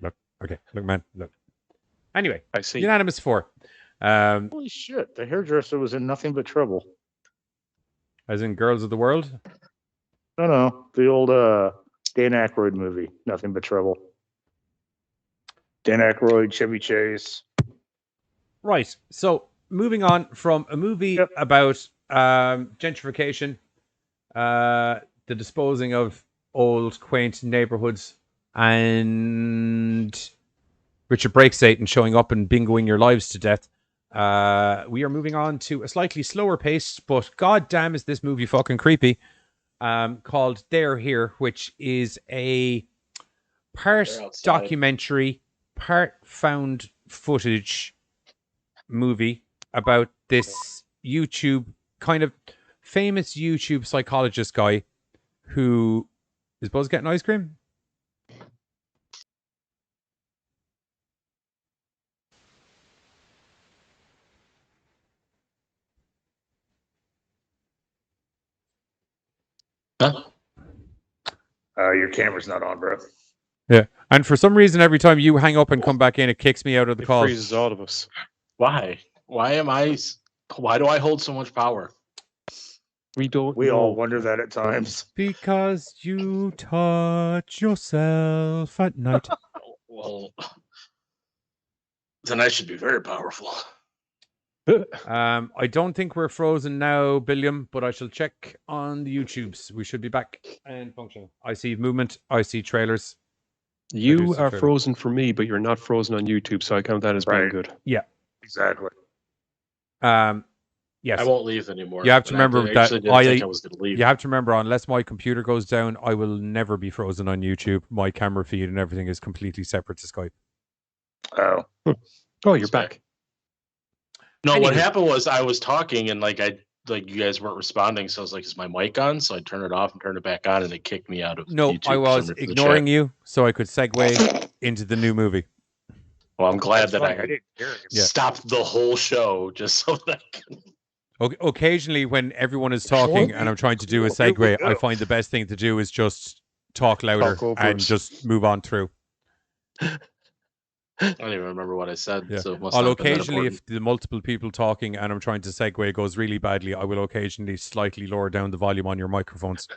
look. Okay, look, man, look. Anyway, I see. Unanimous 4. Holy shit! The hairdresser was in Nothing But Trouble. As in Girls of the World. No, the old Dan Aykroyd movie, Nothing But Trouble. Dan Aykroyd, Chevy Chase. Right. So moving on from a movie about gentrification, the disposing of old quaint neighborhoods, and Richard Brake Satan showing up and bingoing your lives to death. We are moving on to a slightly slower pace, but goddamn is this movie fucking creepy. Called They're Here, which is a part documentary, part found footage movie about this YouTube kind of famous YouTube psychologist guy who is Buzz getting ice cream? Huh? Your camera's not on, bro. Yeah. And for some reason, every time you hang up and come back in, it kicks me out of the call. Freezes all of us. Why? Why do I hold so much power? We all wonder that at times. Because you touch yourself at night. Well, then I should be very powerful. I don't think we're frozen now, Billiam, but I shall check on the YouTubes. We should be back and functional. I see movement. I see trailers. You are frozen for me, but you're not frozen on YouTube, so I count that as being good. Yeah. Exactly. Yes. I won't leave anymore. You have to remember that I was going to leave. You have to remember, unless my computer goes down, I will never be frozen on YouTube. My camera feed and everything is completely separate to Skype. Oh. Oh, you're back. No, what happened was I was talking and you guys weren't responding, so I was like, "Is my mic on?" So I turned it off and turned it back on, and it kicked me out of. No, YouTube I was ignoring you, so I could segue into the new movie. Well, I'm glad that I didn't hear it. stopped the whole show just so that I can. Occasionally, when everyone is talking and I'm trying to do a segue, I find the best thing to do is just talk louder and just move on through. I don't even remember what I said. Yeah. So it must I'll not have been that occasionally, important. if the multiple people talking and I'm trying to segue goes really badly, I will occasionally slightly lower down the volume on your microphones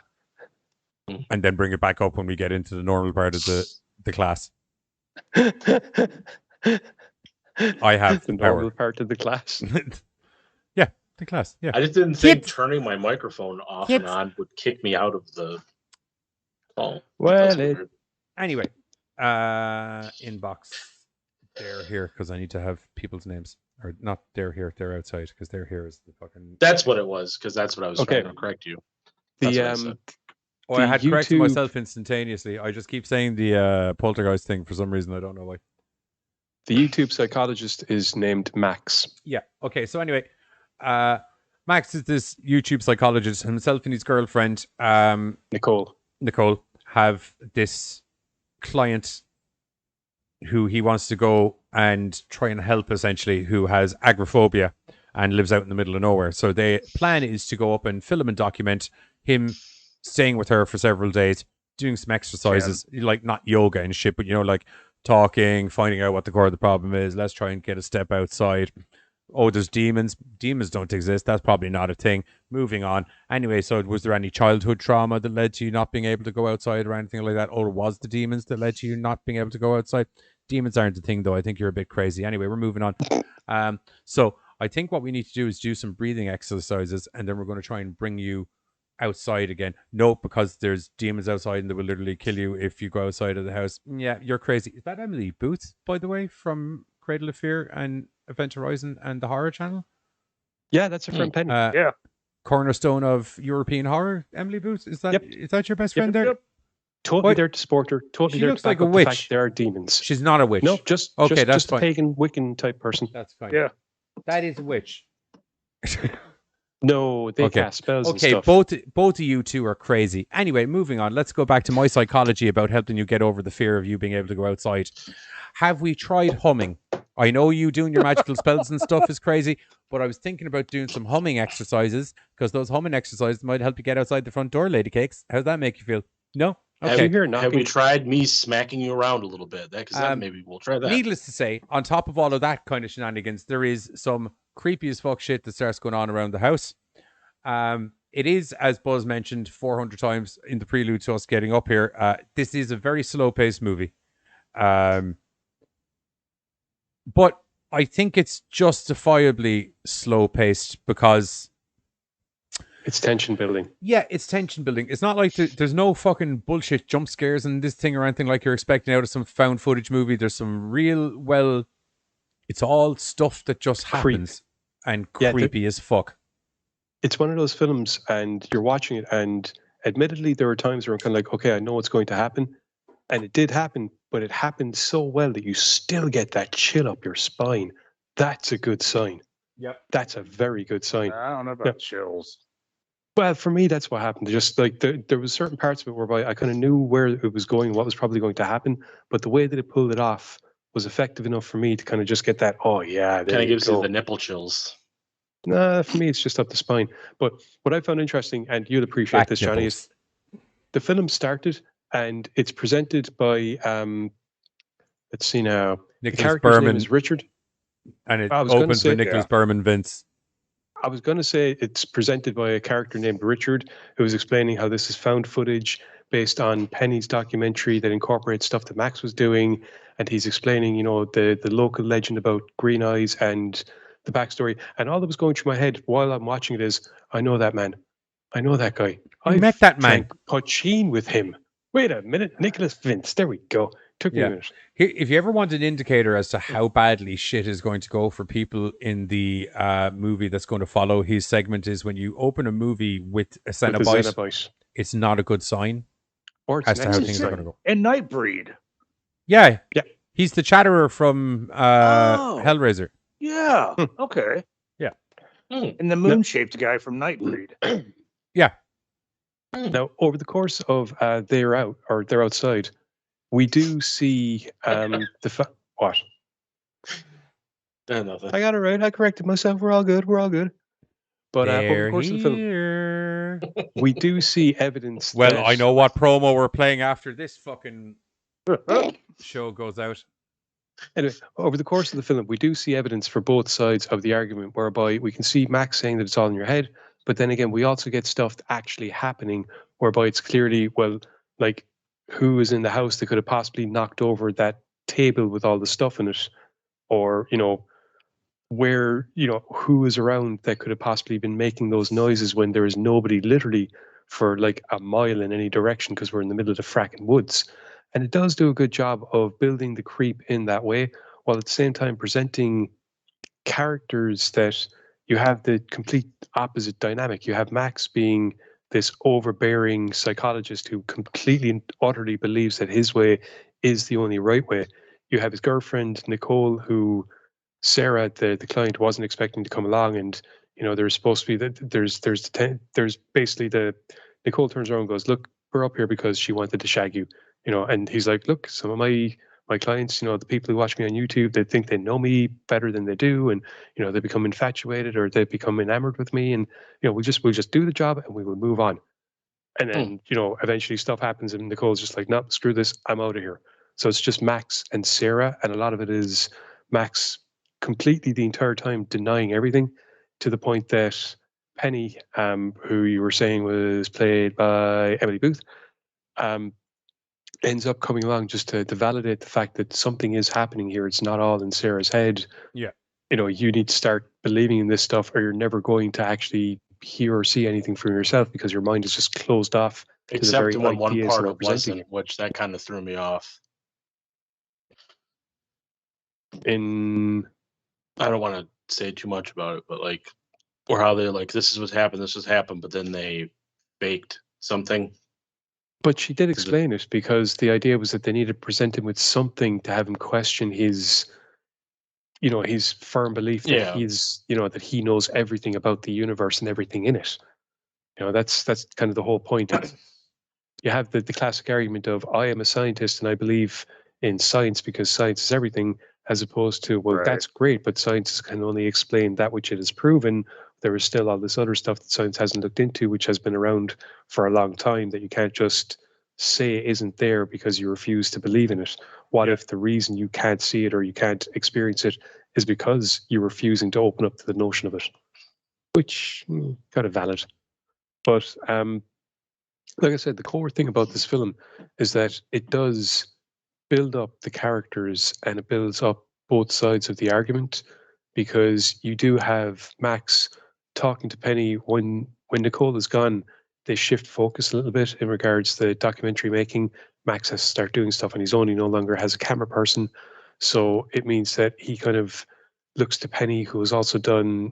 and then bring it back up when we get into the normal part of the class. I have the power. normal part of the class. Yeah, the class. Yeah. I just didn't think turning my microphone off and on would kick me out of the call. Well, anyway, inbox. They're here because I need to have people's names. Or not they're here, they're outside because they're here is the fucking... That's what it was, because that's what I was trying to correct you. That's what I said. I had corrected myself instantaneously. I just keep saying the poltergeist thing for some reason. I don't know why. The YouTube psychologist is named Max. Yeah. Okay. So anyway, Max is this YouTube psychologist. Himself and his girlfriend, Nicole, have this client who he wants to go and try and help, essentially, who has agrophobia and lives out in the middle of nowhere. So the plan is to go up and film and document him staying with her for several days, doing some exercises, like not yoga and shit, but, like talking, finding out what the core of the problem is. Let's try and get a step outside. Oh, there's demons. Demons don't exist. That's probably not a thing. Moving on. Anyway, so was there any childhood trauma that led to you not being able to go outside or anything like that? Or was the demons that led to you not being able to go outside? Demons aren't the thing, though. I think you're a bit crazy. Anyway, we're moving on. So I think what we need to do is do some breathing exercises, and then we're going to try and bring you outside again. No, because there's demons outside and they will literally kill you if you go outside of the house. Yeah, you're crazy. Is that Emily Booth, by the way, from Cradle of Fear and Event Horizon and the Horror Channel? Yeah, that's her friend Penny. Yeah. Cornerstone of European horror, Emily Booth? Is that your best friend there? Yep. Totally there to support her. Totally She there looks to back like a up the fact witch. there are demons. She's not a witch. No, just okay, that's a fine. pagan Wiccan type person. That's fine. Yeah. That is a witch. No, they cast spells and Okay, stuff. both of you two are crazy. Anyway, moving on. Let's go back to my psychology about helping you get over the fear of you being able to go outside. Have we tried humming? I know you doing your magical spells and stuff is crazy, but I was thinking about doing some humming exercises because those humming exercises might help you get outside the front door, Lady Cakes. How's that make you feel? No? Okay. Have we tried me smacking you around a little bit? Because maybe we'll try that. Needless to say, on top of all of that kind of shenanigans, there is some creepy as fuck shit that starts going on around the house. It is, as Buzz mentioned 400 times in the prelude to us getting up here, this is a very slow-paced movie. But I think it's justifiably slow-paced because... It's tension building. Yeah, it's tension building. It's not like there's no fucking bullshit jump scares in this thing or anything like you're expecting out of some found footage movie. There's some real, it's all stuff that just happens and creepy as fuck. It's one of those films and you're watching it and admittedly there are times where I'm kind of like, okay, I know what's going to happen. And it did happen, but it happened so well that you still get that chill up your spine. That's a good sign. Yep. That's a very good sign. I don't know about chills. Well, for me, that's what happened. Just like there was certain parts of it whereby I kind of knew where it was going, what was probably going to happen, but the way that it pulled it off was effective enough for me to kind of just get that. Oh yeah, there Kind of you gives go. you the nipple chills. Nah, for me, it's just up the spine. But what I found interesting, and you'll appreciate Back this, Johnny, is the film started and it's presented by let's see now. Nicholas the character's Berman. name is Richard. And it I was gonna opens say- with Nicholas Berman Vince. I was going to say it's presented by a character named Richard, who was explaining how this is found footage based on Penny's documentary that incorporates stuff that Max was doing, and he's explaining, you know, the local legend about green eyes and the backstory. And all that was going through my head while I'm watching it is, I know that man, I know that guy. I met that man. Pochine with him. Wait a minute, Nicholas Vince. There we go. Took me a minute. If you ever want an indicator as to how badly shit is going to go for people in the movie that's going to follow, his segment is when you open a movie with a Cenobite, it's not a good sign or as to how things are going to go. And Nightbreed. Yeah. He's the chatterer from Hellraiser. Yeah. Okay. Yeah. And the moon-shaped guy from Nightbreed. Yeah. Now, over the course of they're outside, we do see what? Nothing. I got it right. I corrected myself. We're all good. We're all good. But over the course of the film, we do see evidence. Well, that, I know what promo we're playing after this fucking show goes out. Anyway, over the course of the film, we do see evidence for both sides of the argument, whereby we can see Max saying that it's all in your head, but then again, we also get stuff actually happening, whereby it's clearly, well, like, who is in the house that could have possibly knocked over that table with all the stuff in it, or, you know, where, you know, who is around that could have possibly been making those noises when there is nobody literally for like a mile in any direction because we're in the middle of the fracking woods. And it does do a good job of building the creep in that way, while at the same time presenting characters that you have the complete opposite dynamic. You have Max being this overbearing psychologist who completely and utterly believes that his way is the only right way. You have his girlfriend, Nicole, who Sarah, the client, wasn't expecting to come along. And, you know, there's supposed to be that there's basically Nicole turns around and goes, look, we're up here because she wanted to shag you, you know, and he's like, look, some of my clients, you know, the people who watch me on YouTube, they think they know me better than they do. And, you know, they become infatuated or they become enamored with me. And, you know, we'll just do the job and we will move on. And then, you know, eventually stuff happens and Nicole's just like, no, screw this. I'm out of here. So it's just Max and Sarah. And a lot of it is Max completely the entire time denying everything, to the point that Penny, who you were saying was played by Emily Booth, ends up coming along just to validate the fact that something is happening here. It's not all in Sarah's head. Yeah. You know, you need to start believing in this stuff or you're never going to actually hear or see anything for yourself because your mind is just closed off to the very Except when one ideas part that are of presenting lesson, which that kind of threw me off. I don't want to say too much about it, but like, or how they're like, this is what's happened, but then they faked something. But she did explain it because the idea was that they needed to present him with something to have him question his, you know, his firm belief that he's, you know, that he knows everything about the universe and everything in it. You know, that's kind of the whole point. You have the classic argument of I am a scientist and I believe in science because science is everything, as opposed to, well, that's great, but science can only explain that which it has proven. There is still all this other stuff that science hasn't looked into, which has been around for a long time, that you can't just say isn't there because you refuse to believe in it. What if the reason you can't see it or you can't experience it is because you're refusing to open up to the notion of it? Which, kind of valid. But like I said, the core thing about this film is that it does build up the characters and it builds up both sides of the argument, because you do have Max talking to Penny when Nicole is gone. They shift focus a little bit in regards to the documentary making. Max has to start doing stuff on his own. He no longer has a camera person. So it means that he kind of looks to Penny, who has also done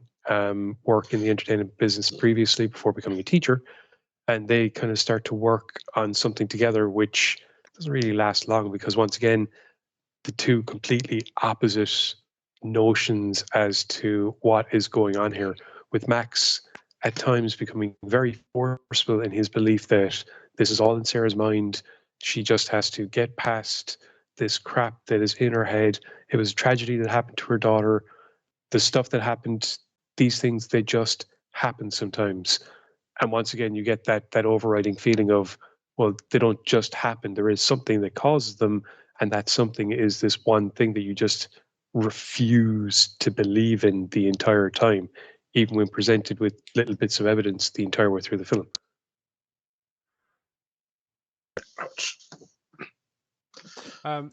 work in the entertainment business previously before becoming a teacher. And they kind of start to work on something together, which doesn't really last long because, once again, the two completely opposite notions as to what is going on here, with Max at times becoming very forceful in his belief that this is all in Sarah's mind. She just has to get past this crap that is in her head. It was a tragedy that happened to her daughter. The stuff that happened, these things, they just happen sometimes. And once again, you get that overriding feeling of, well, they don't just happen. There is something that causes them, and that something is this one thing that you just refuse to believe in the entire time, even when presented with little bits of evidence the entire way through the film. Ouch.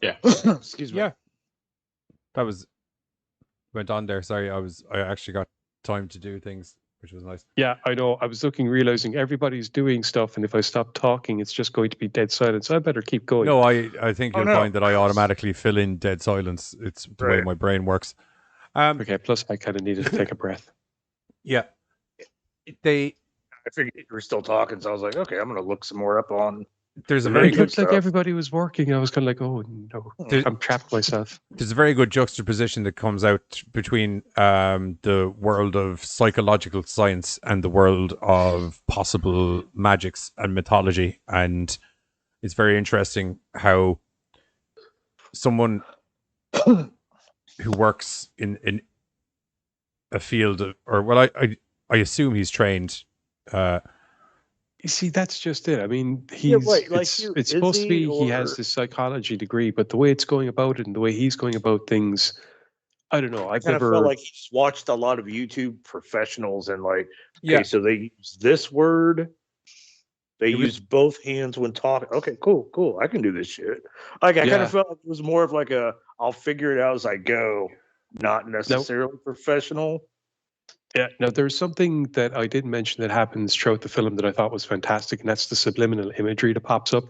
Yeah. Excuse me. Yeah. That went on there. Sorry, I actually got time to do things, which was nice. Yeah, I know. I was realizing everybody's doing stuff, and if I stop talking, it's just going to be dead silence. So I better keep going. No, I think you'll find that I automatically fill in dead silence. It's the way my brain works. Okay, plus I kind of needed to take a breath. Yeah. I figured you were still talking, so I was like, okay, I'm going to look some more up on. There's a very It good looked like everybody was working. I was kind of like, oh no, I'm trapped myself. There's a very good juxtaposition that comes out between the world of psychological science and the world of possible magics and mythology. And it's very interesting how someone who works in a field of, or well, I assume he's trained. You see, that's just it. I mean, it's supposed to be he has this psychology degree, but the way it's going about it and the way he's going about things, I don't know. I kind of felt like he just watched a lot of YouTube professionals and like, okay, so they use this word. They use both hands when talking. Okay, cool. I can do this shit. Like I kind of felt like it was more of like I'll figure it out as I go, not necessarily professional. Yeah, now there's something that I did mention that happens throughout the film that I thought was fantastic, and that's the subliminal imagery that pops up.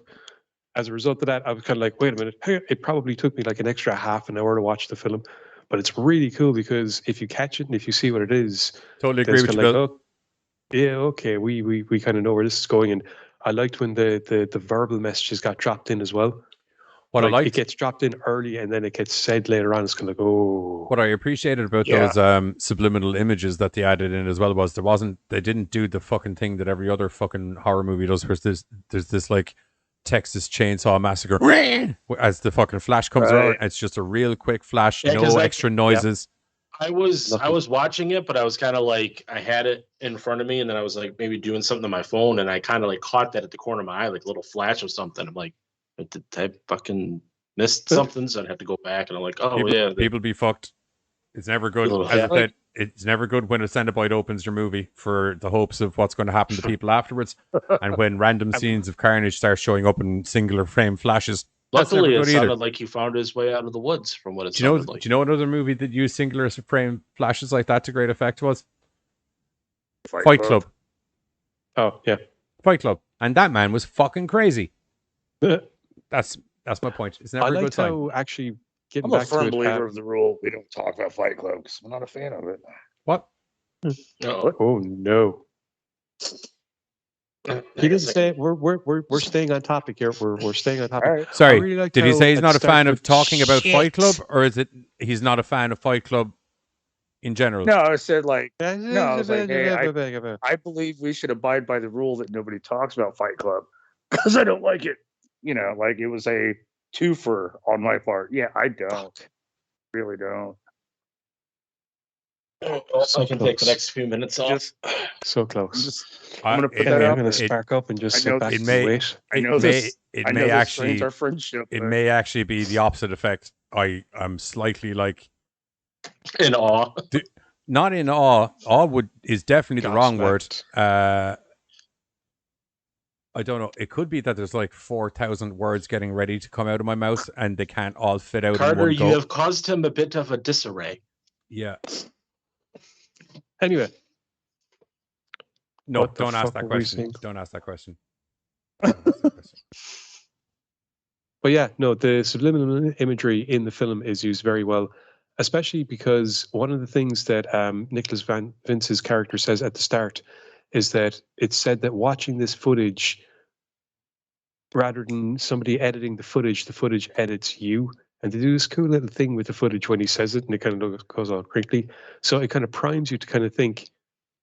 As a result of that, I was kind of like, wait a minute, hey, it probably took me like an extra half an hour to watch the film, but it's really cool because if you catch it and if you see what it is, totally agree with you, Bill. Oh, yeah, okay, we kind of know where this is going, and I liked when the verbal messages got dropped in as well. It gets dropped in early and then it gets said later on. It's kind of like, oh. What I appreciated about those subliminal images that they added in as well was they didn't do the fucking thing that every other fucking horror movie does. Where there's this like Texas Chainsaw Massacre as the fucking flash comes around. It's just a real quick flash, no extra noises. I was watching it, but I was kind of like, I had it in front of me, and then I was like maybe doing something on my phone, and I kind of like caught that at the corner of my eye, like a little flash of something. I'm like, did I fucking missed something? So I'd have to go back, and I'm like, people be fucked. It's never good. As I said, it's never good when a Cenobite opens your movie for the hopes of what's going to happen to people afterwards, and when random scenes of carnage start showing up in singular frame flashes. Luckily, it sounded like he found his way out of the woods from what it sounded like. Do you know another movie that used singular frame flashes like that to great effect was? Fight Club. Oh, yeah. Fight Club. And that man was fucking crazy. That's my point. It's never a good time. Actually, I'm a firm believer of the rule we don't talk about Fight Club because I'm not a fan of it. What? Oh no. He didn't say we're staying on topic here. We're staying on topic. Right. Sorry, really did he say he's not a fan of talking about Fight Club, or is it he's not a fan of Fight Club in general? No, I said like I was like, hey, I believe we should abide by the rule that nobody talks about Fight Club because I don't like it. You know, like it was a twofer on my part. Yeah, I don't. Really don't. So I can take the next few minutes off. So close. I'm going to put that out. I'm going to spark up and just sit back and wait. It may actually be the opposite effect. I'm slightly like in awe. Not in awe. Awe is definitely the wrong word. I don't know. It could be that there's like 4,000 words getting ready to come out of my mouth and they can't all fit out Carter, in one go. You have caused him a bit of a disarray. Yeah. Anyway. No, don't ask that question. Don't ask that question. But yeah, no, the subliminal imagery in the film is used very well, especially because one of the things that Nicholas Van Vince's character says at the start is that it's said that watching this footage, rather than somebody editing the footage edits you. And they do this cool little thing with the footage when he says it, and it kind of goes all crinkly. So it kind of primes you to kind of think,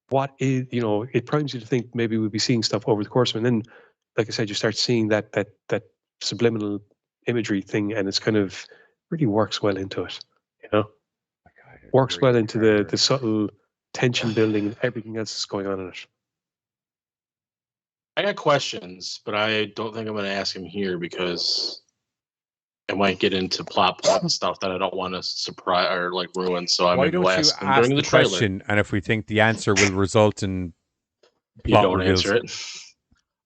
what is, it primes you to think maybe we'll be seeing stuff over the course of it. And then, like I said, you start seeing that subliminal imagery thing, and it's kind of really works well into it, works well into the subtle tension building and everything else that's going on in it. I got questions, but I don't think I'm going to ask him here because I might get into plot point stuff that I don't want to surprise or like ruin. So I'm Why going don't to you ask him ask during the the trailer. question, and if we think the answer will result in You plot don't reveals. answer it.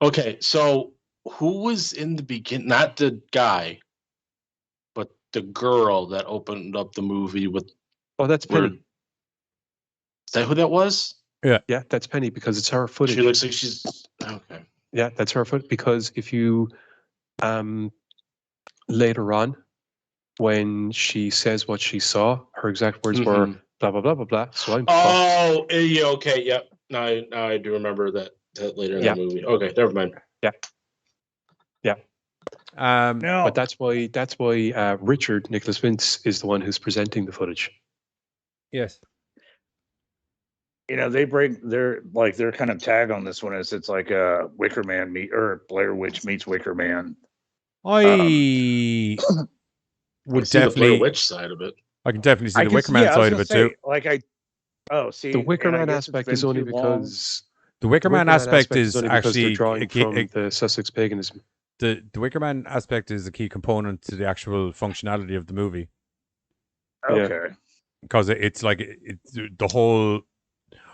Okay, so who was in the beginning? Not the guy, but the girl that opened up the movie with. Oh, that's Penny. Is that who that was? Yeah, that's Penny because it's her footage. She looks like she's okay. Yeah, that's her footage because if you later on, when she says what she saw, her exact words were blah blah blah blah blah. So I'm Oh, yeah, okay, yep. Now I do remember that later in the movie. Okay, never mind. Yeah. No, but that's why Richard Nicholas Vince is the one who's presenting the footage. Yes. they break their kind of tag on this one is it's like a Wicker Man or Blair Witch meets Wicker Man. I would see the definitely Blair Witch side of it. I can definitely see the Wicker Man side of it too. The Wicker Man aspect is only because the Wicker Man aspect is actually they're drawing from the Sussex paganism. The Wicker Man aspect is a key component to the actual functionality of the movie. Okay. Because it's like the whole,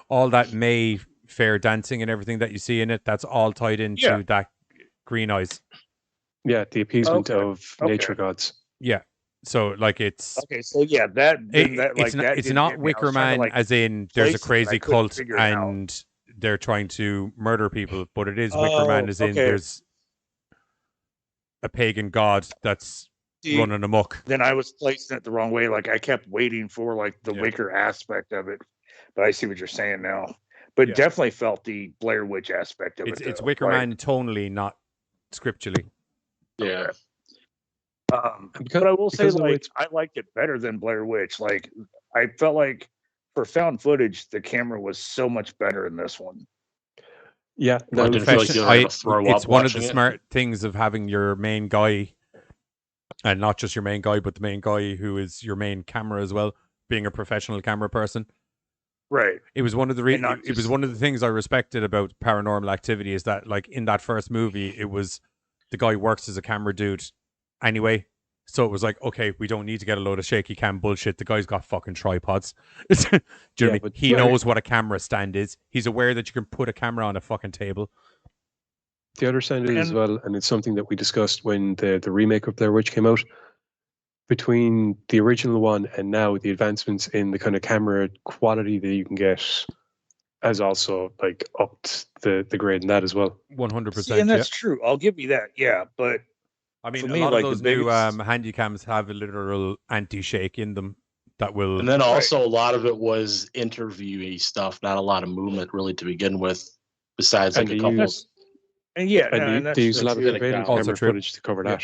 all that May fair dancing and everything that you see in it, that's all tied into that green eyes. Yeah, the appeasement of nature gods. Yeah. So like it's okay. So yeah, it's not Wicker Man as in there's a crazy cult and they're trying to murder people, but it is Wicker Man as in there's a pagan god that's running amok. Then I was placing it the wrong way. Like I kept waiting for like the Wicker aspect of it, but I see what you're saying now. But definitely felt the Blair Witch aspect of it. It's Wicker Man tonally, not scripturally. Yeah. But I will say, I liked it better than Blair Witch. Like, I felt like for found footage, the camera was so much better in this one. Yeah, it's one of the smart things of having your main guy, and not just your main guy, but the main guy who is your main camera as well, being a professional camera person. Right. It was one of the it was one of the things I respected about Paranormal Activity is that, like, in that first movie, it was the guy works as a camera dude anyway. So it was like, okay, we don't need to get a load of shaky cam bullshit. The guy's got fucking tripods. Do you know what I mean? He knows what a camera stand is. He's aware that you can put a camera on a fucking table. The other side of it as well, and it's something that we discussed when the remake of Blair Witch came out, between the original one and now, the advancements in the kind of camera quality that you can get has also like upped the grade in that as well. 100%. And that's true. I'll give you that. Yeah, but I mean, for a me, lot like of those the biggest... new handycams have a literal anti-shake in them that will... And then also a lot of it was interviewee stuff, not a lot of movement really to begin with, besides like a couple... And yeah, and they use a lot of available camera footage to cover that.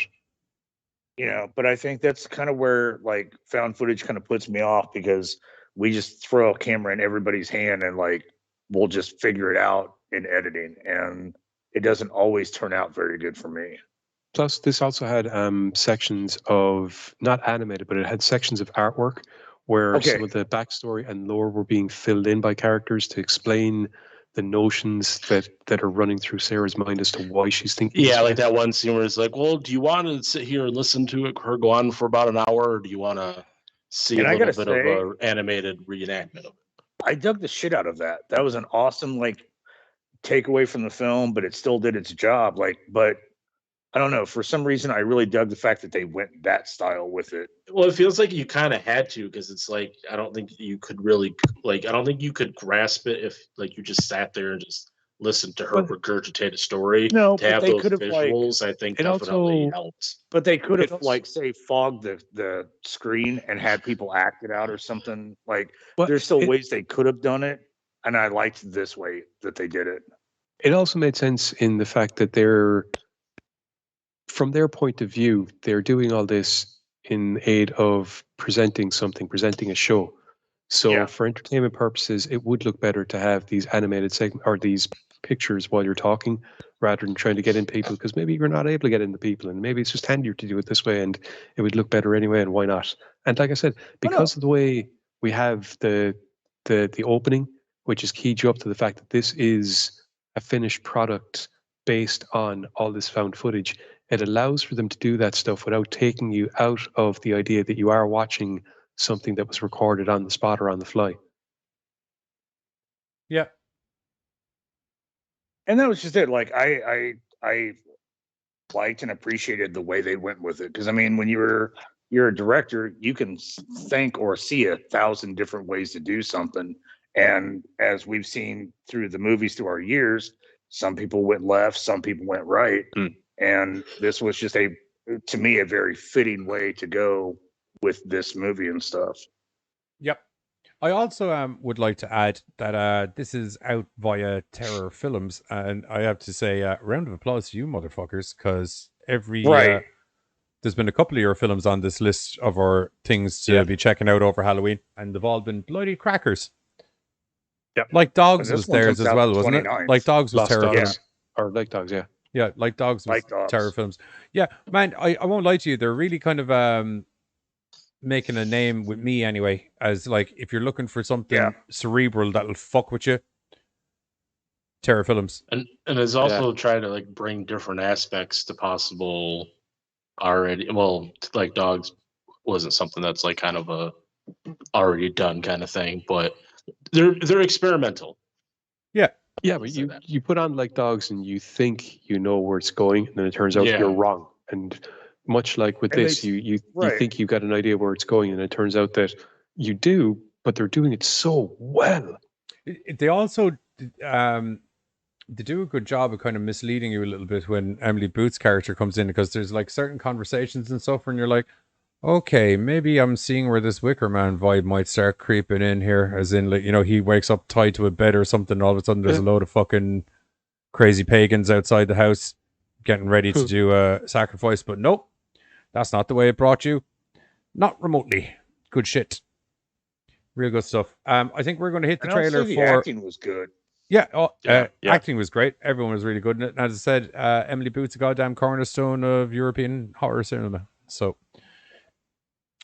But I think that's kind of where like found footage kind of puts me off, because we just throw a camera in everybody's hand and like we'll just figure it out in editing, and it doesn't always turn out very good for me. Plus, this also had sections of, not animated, but it had sections of artwork where some of the backstory and lore were being filled in by characters to explain the notions that are running through Sarah's mind as to why she's thinking. Yeah, like that one scene where it's like, well, do you want to sit here and listen to her go on for about an hour, or do you want to see a little bit of an animated reenactment of it? I dug the shit out of that. That was an awesome like takeaway from the film, but it still did its job. Like, but I don't know, for some reason I really dug the fact that they went that style with it. Well, it feels like you kind of had to, because it's like, I don't think you could really, like, I don't think you could grasp it if like you just sat there and just listened to her regurgitate a story. No, to have they those could have visuals, I think definitely helped. But they could have like say fogged the screen and had people act it out or something. Like there's still ways they could have done it, and I liked this way that they did it. It also made sense in the fact that they're, from their point of view, they're doing all this in aid of presenting a show. So for entertainment purposes, it would look better to have these animated segments or these pictures while you're talking rather than trying to get in people, because maybe you're not able to get in the people and maybe it's just handier to do it this way and it would look better anyway, and why not? And like I said, because of the way we have the opening, which has keyed you up to the fact that this is a finished product based on all this found footage, it allows for them to do that stuff without taking you out of the idea that you are watching something that was recorded on the spot or on the fly. Yeah. And that was just it. Like I liked and appreciated the way they went with it. Because I mean, when you're a director, you can think or see 1,000 different ways to do something. And as we've seen through the movies through our years, some people went left, some people went right. And this was just to me, a very fitting way to go with this movie and stuff. Yep. I also would like to add that this is out via Terror Films, and I have to say, round of applause to you motherfuckers, because there's been a couple of your films on this list of our things to be checking out over Halloween, and they've all been bloody crackers. Yep. Like Dogs was theirs as well, wasn't it? Like Dogs was Terror Films. Or Like Dogs, yeah. Yeah, Like Dogs was Terror Films. Yeah, man, I won't lie to you, they're really kind of making a name with me anyway, as like if you're looking for something cerebral that'll fuck with you, Terror Films. And it's also trying to like bring different aspects to possible already. Well, Like Dogs wasn't something that's like kind of a already done kind of thing, but they're experimental. Yeah, but you put on Like Dogs and you think you know where it's going, and then it turns out you're wrong. And much like with this, you think you've got an idea where it's going, and it turns out that you do, but they're doing it so well. They also they do a good job of kind of misleading you a little bit when Emily Booth's character comes in, because there's like certain conversations and stuff, and you're like, okay, maybe I'm seeing where this Wicker Man vibe might start creeping in here, as in, like, you know, he wakes up tied to a bed or something, all of a sudden there's a load of fucking crazy pagans outside the house getting ready to do a sacrifice, but nope, that's not the way it brought you. Not remotely. Good shit. Real good stuff. I think we're going to hit the trailer the for... acting was good. Yeah, acting was great. Everyone was really good in it. And as I said, Emily Booth's a goddamn cornerstone of European horror cinema. So,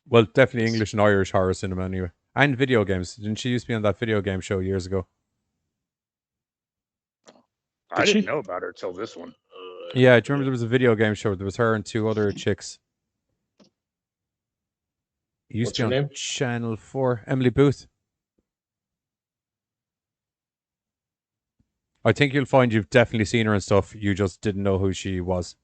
well, definitely English and Irish horror cinema anyway. And video games. Didn't she used to be on that video game show years ago? I didn't know about her till this one. Yeah, do you remember there was a video game show? There was her and two other chicks. Used to be on Channel 4. Emily Booth. I think you'll find you've definitely seen her and stuff. You just didn't know who she was.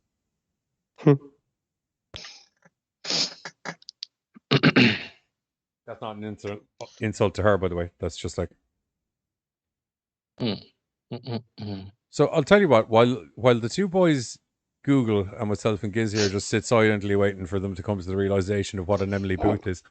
That's not an insult to her, by the way. That's just like... So I'll tell you what, while the two boys Google and myself and Giz here just sit silently waiting for them to come to the realization of what an Emily Booth is,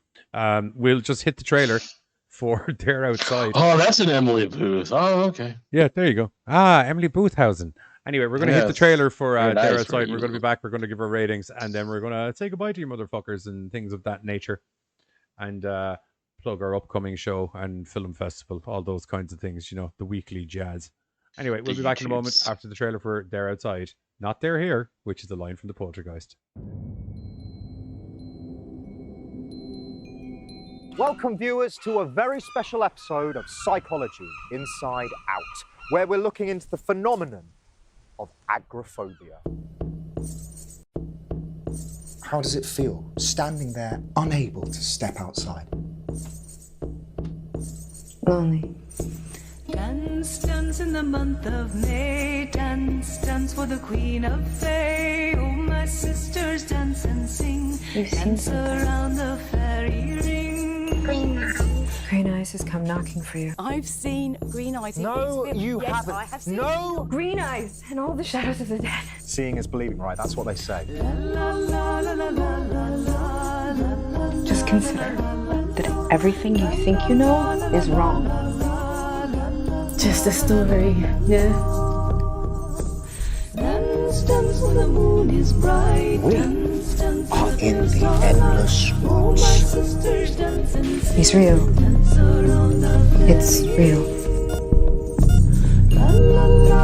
we'll just hit the trailer for They're Outside. Oh, that's an Emily Booth. Oh, okay. Yeah, there you go. Emily Boothhausen. Anyway, we're going to hit the trailer for They're Outside. We're going to be back. We're going to give our ratings, and then we're going to say goodbye to you motherfuckers and things of that nature, and plug our upcoming show and film festival, all those kinds of things, you know, the weekly jazz. Anyway, we'll be back in a moment after the trailer for They're Outside. Not They're Here, which is the line from the Poltergeist. Welcome, viewers, to a very special episode of Psychology Inside Out, where we're looking into the phenomenon of agrophobia. How does it feel standing there, unable to step outside? Lonely. Dance, dance in the month of May. Dance, dance for the Queen of Fae. Oh, my sisters, dance and sing. Dance around the fairy ring. Green Eyes. Green Eyes has come knocking for you. I've seen Green Eyes. No, you haven't. I have seen No! Green Eyes and all the shadows of the dead. Seeing is believing, right? That's what they say. Just consider that everything you think you know is wrong. Just a story, yeah. Dance, dance when the moon is bright. We dance, dance are in the endless woods. He's real. It's real.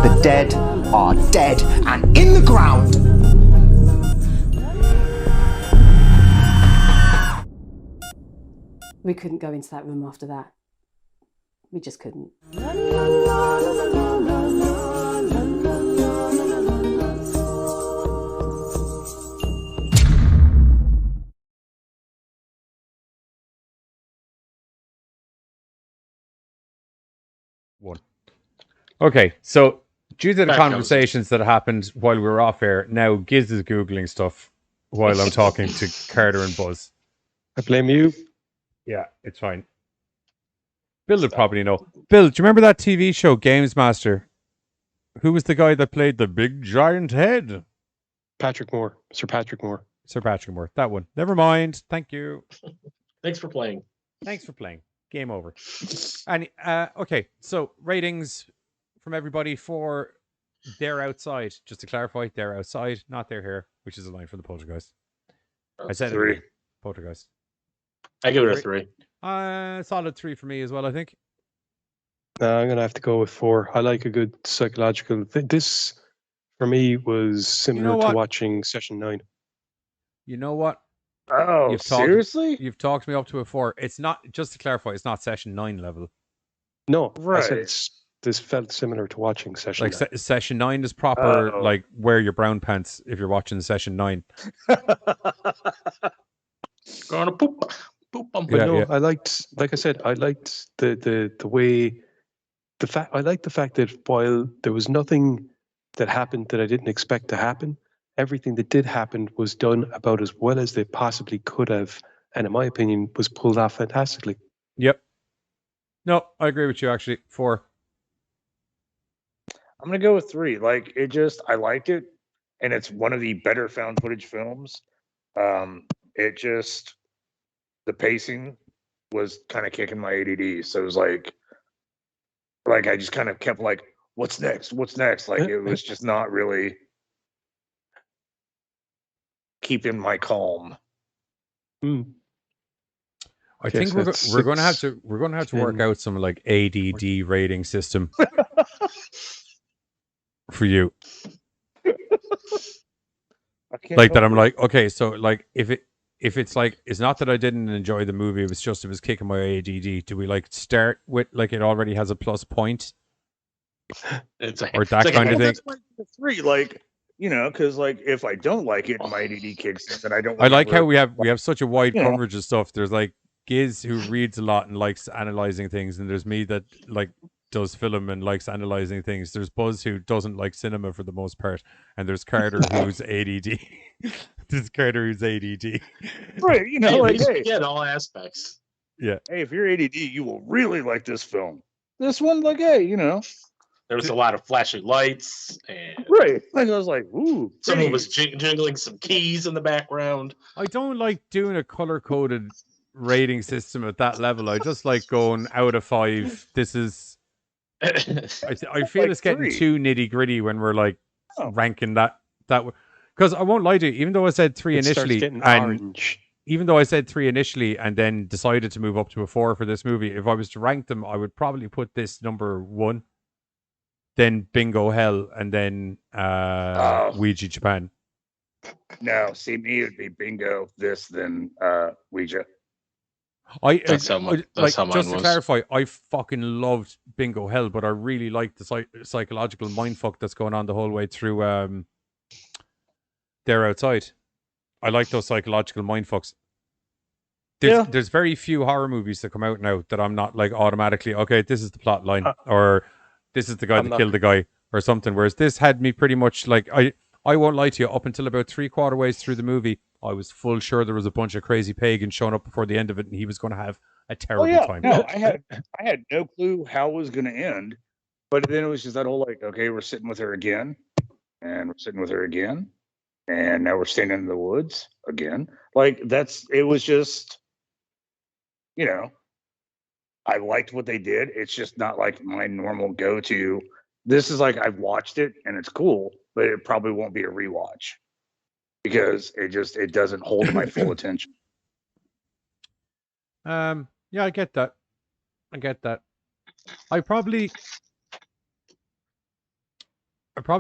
The dead are dead and in the ground. We couldn't go into that room after that. We just couldn't. One. Okay, so due to the Back conversations that happened while we were off air, now Giz is Googling stuff while I'm talking to Carter and Buzz. I blame you. Yeah, it's fine. Bill would probably know. Bill, do you remember that TV show, Games Master? Who was the guy that played the big giant head? Patrick Moore. Sir Patrick Moore. Sir Patrick Moore. That one. Never mind. Thank you. Thanks for playing. Thanks for playing. Game over. And okay, so ratings from everybody for They're Outside. Just to clarify, They're Outside, not They're Here, which is a line from the Poltergeist. I said 3. it. Poltergeist. I give it a 3. Solid 3 for me as well, I think. I'm going to have to go with 4. I like a good psychological... This, for me, was similar to watching Session 9. You know what? Oh, seriously? You've talked me up to a 4. It's not, just to clarify, it's not Session 9 level. No, right. I said this felt similar to watching Session 9. Session 9 is proper, like, wear your brown pants if you're watching Session 9. Gonna poop on. But I liked, like I said, I liked the way, I liked the fact that while there was nothing that happened that I didn't expect to happen, everything that did happen was done about as well as they possibly could have, and in my opinion, was pulled off fantastically. Yep. No, I agree with you, actually. 4. I'm going to go with 3. Like, I liked it, and it's one of the better found footage films. The pacing was kind of kicking my ADD, so it was like I just kind of kept like, what's next? What's next? Like, it was just not really keeping my calm. I think we're going to have to work out some like ADD rating system for you. Like that, I'm like, okay, so like if it's like, it's not that I didn't enjoy the movie, it was kicking my ADD. Do we like start with like it already has a plus point? Or that kind of thing. That's why the 3, like, because like if I don't like it, my ADD kicks in, then I don't. I like how we have such a wide coverage of stuff. There's like Giz who reads a lot and likes analyzing things, and there's me that like does film and likes analyzing things. There's Buzz who doesn't like cinema for the most part, and there's Carter who's ADD. There's Carter who's ADD. Right, like, hey, get all aspects. Yeah. Hey, if you're ADD, you will really like this film. This one, like, hey, there was a lot of flashing lights, and right. Like I was like, ooh. Someone was jingling some keys in the background. I don't like doing a color-coded rating system at that level. I just like going out of 5. This is. I feel like it's getting 3. too nitty-gritty when we're like ranking that. Because I won't lie to you, even though I said 3 initially, and then decided to move up to a 4 for this movie, if I was to rank them, I would probably put this number 1, then Bingo Hell, and then Ouija Japan. No, see, me, it'd be Bingo, this, then Ouija. That's how mine just was. To clarify, I fucking loved Bingo Hell, but I really liked the psychological mindfuck that's going on the whole way through They're Outside. I like those psychological mindfucks. There's very few horror movies that come out now that I'm not like automatically, okay, this is the plot line, or this is the guy that killed the guy, or something. Whereas this had me pretty much like, I won't lie to you, up until about 3/4 ways through the movie, I was full sure there was a bunch of crazy pagans showing up before the end of it, and he was going to have a terrible time. No, I had no clue how it was going to end, but then it was just that whole like, okay, we're sitting with her again, and we're sitting with her again, and now we're standing in the woods again. Like it was just, I liked what they did. It's just not like my normal go-to. This is like, I've watched it and it's cool, but it probably won't be a rewatch. because it doesn't hold my full attention. Yeah, I get that. I probably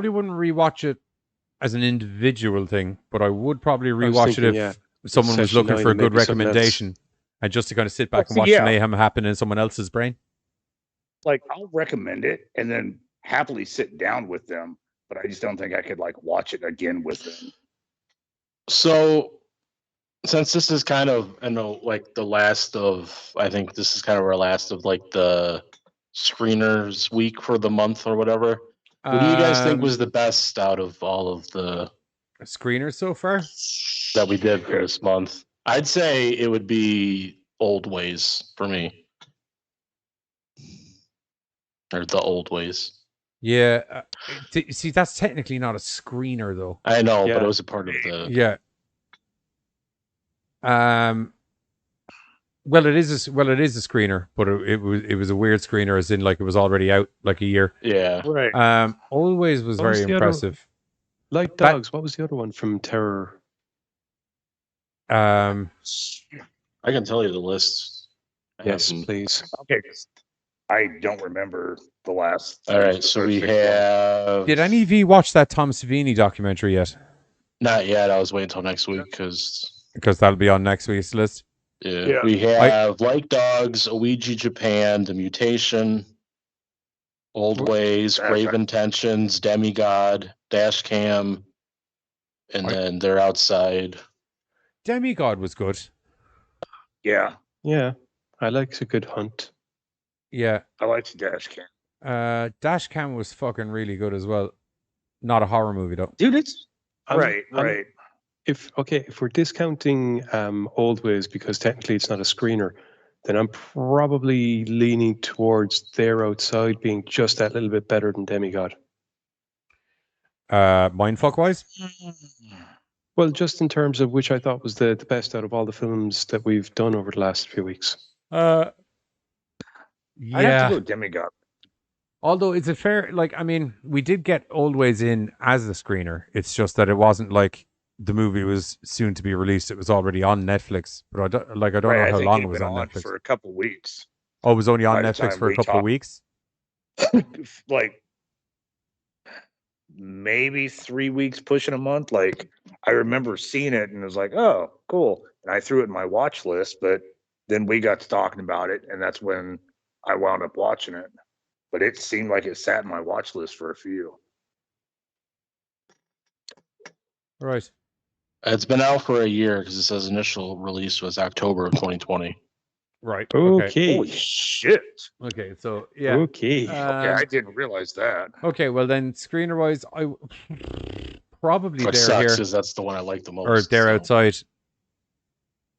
wouldn't rewatch it as an individual thing, but I would probably rewatch it if someone was looking for a good recommendation, and just to kind of sit back and watch the mayhem happen in someone else's brain. Like, I'll recommend it and then happily sit down with them, but I just don't think I could like watch it again with them. So, since this is kind of, like the last of, I think this is kind of our last of like the screeners week for the month or whatever. What do you guys think was the best out of all of the screeners so far that we did for this month? I'd say it would be Old Ways for me. Or The Old Ways. Yeah. See, that's technically not a screener, though. I know, but it was a part of the... Yeah. Well, it is a screener, but it was a weird screener, as in like it was already out like a year. Yeah. Right. Always was very impressive. Like Dogs, what was the other one from Terror? I can tell you the list. Yes, please. Okay. I don't remember the last. All right, so we have... Did any of you watch that Tom Savini documentary yet? Not yet. I was waiting until next week because that'll be on next week's list. Yeah. We have Like Dogs, Ouija Japan, The Mutation, Old Ways, Grave Intentions, Demigod, Dashcam, and then They're Outside. Demigod was good. Yeah. Yeah. I like a good hunt. Yeah. I liked Dashcam. Dashcam was fucking really good as well. Not a horror movie though. Dude, it's right. If we're discounting Old Ways because technically it's not a screener, then I'm probably leaning towards They're Outside being just that little bit better than Demigod. Mindfuck wise? Well, just in terms of which I thought was the best out of all the films that we've done over the last few weeks. I have to go Demigod. Although it's a fair, like, I mean, we did get Old Ways in as a screener. It's just that it wasn't like the movie was soon to be released. It was already on Netflix, but I don't know how long it was on Netflix. For a couple weeks. Oh, it was only on Netflix for a couple of weeks? Like, maybe 3 weeks, pushing a month. Like, I remember seeing it and it was like, oh, cool. And I threw it in my watch list, but then we got to talking about it, and that's when I wound up watching it. But it seemed like it sat in my watch list for a few. Right. It's been out for a year because it says initial release was October of 2020. Right. Okay. Holy shit. Okay, so yeah. Okay. Okay, I didn't realize that. Okay, well then, screener wise, I probably What They're sucks Here is that's the one I like the most. or They're so. Outside.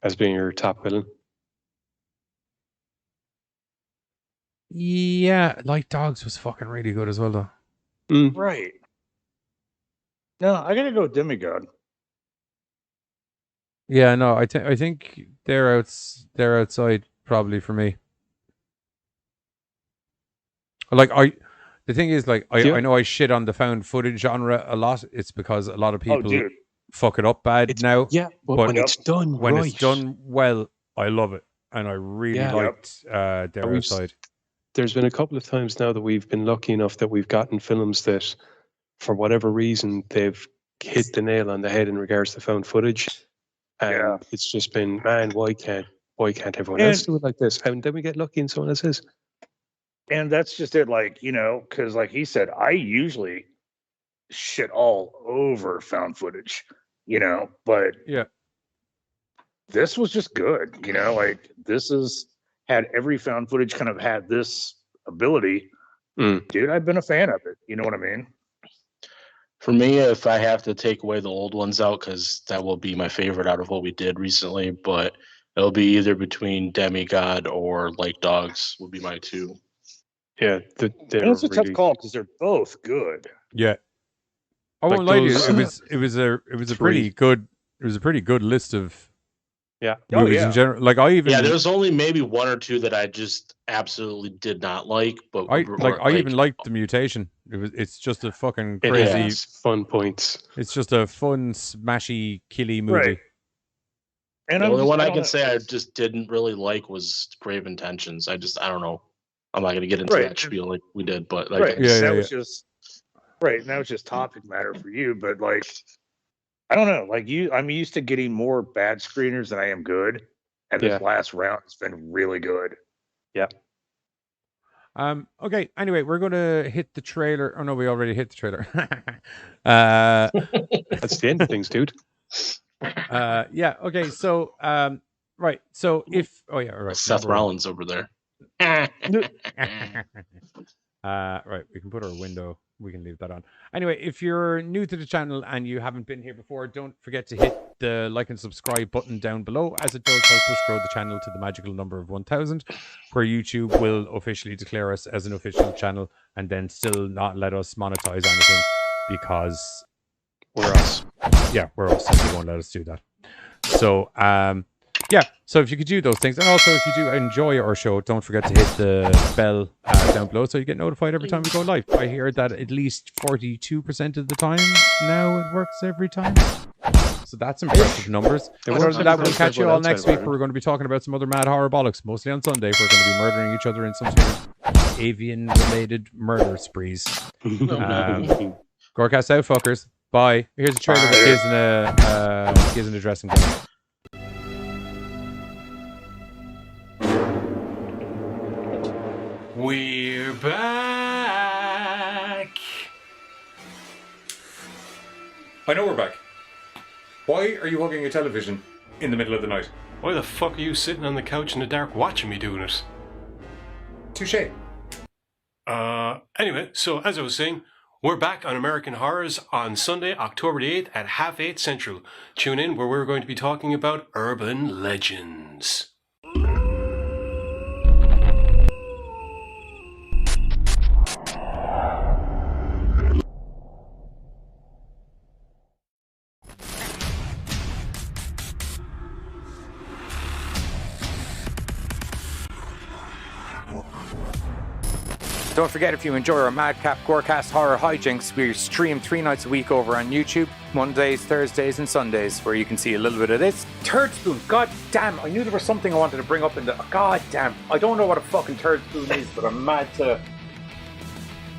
As being your top villain. Yeah, Like Dogs was fucking really good as well, though. Right. No, I gotta go Demigod. Yeah, no, I think They're Outside probably for me. Like the thing is, like I know I shit on the found footage genre a lot. It's because a lot of people fuck it up bad now. Yeah, but when it's done when right. it's done well, I love it, and I really liked They're Outside. There's been a couple of times now that we've been lucky enough that we've gotten films that, for whatever reason, they've hit the nail on the head in regards to found footage. And it's just been, man, why can't everyone else do it like this? And then we get lucky and someone else is. And that's just it, like, because like he said, I usually shit all over found footage, but this was just good, like this had every found footage kind of had this ability. Dude, I've been a fan of it. You know what I mean? For me, if I have to take away the old ones out, because that will be my favorite out of what we did recently, but it'll be either between Demigod or Like Dogs would be my two. Yeah, it's a tough call because they're both good. Yeah, I won't lie to you. It was a pretty good list of movies in general. Like there's only maybe one or two that I just absolutely did not like, but I even liked The Mutation. It's just a fucking It crazy has fun points. It's just a fun, smashy, killy movie. Right. And The only one I don't can know. say I just didn't really like was Grave Intentions. I don't know. I'm not going to get into Right. that spiel like we did, but like, Right. That was just right. And that was just topic matter for you. But like, I don't know. Like I'm used to getting more bad screeners than I am good. And this last round has been really good. Yeah. Okay. Anyway, we're going to hit the trailer. Oh no, we already hit the trailer. That's the end of things, dude. Yeah. Okay. So, right. So if right. Seth Rollins over there. Right. We can put our window. We can leave that on. Anyway, if you're new to the channel and you haven't been here before, don't forget to hit the like and subscribe button down below, as it does help us grow the channel to the magical number of 1,000, where YouTube will officially declare us as an official channel and then still not let us monetize anything because we're us. Yeah, we're us. And they won't let us do that. So, yeah, so if you could do those things, and also if you do enjoy our show, don't forget to hit the bell down below so you get notified every time we go live. I hear that at least 42% of the time now it works every time. So that's impressive numbers. Other than that, we'll catch you all next week where we're going to be talking about some other mad horror bollocks, mostly on Sunday. We're going to be murdering each other in some sort of avian-related murder sprees. GoreCast out, fuckers. Bye. Here's a trailer of kids in a dressing gown. We're back. I know we're back. Why are you hugging a television in the middle of the night? Why the fuck are you sitting on the couch in the dark watching me doing it? Touché. Anyway, so as I was saying, we're back on American Horrors on Sunday, October the 8th at 8:30 Central. Tune in where we're going to be talking about urban legends. Don't forget, if you enjoy our Madcap GoreCast horror hijinks, we stream 3 nights a week over on YouTube, Mondays, Thursdays, and Sundays, where you can see a little bit of this. Turd spoon, god damn, I knew there was something I wanted to bring up in the... God damn, I don't know what a fucking turd spoon is, but I'm mad to...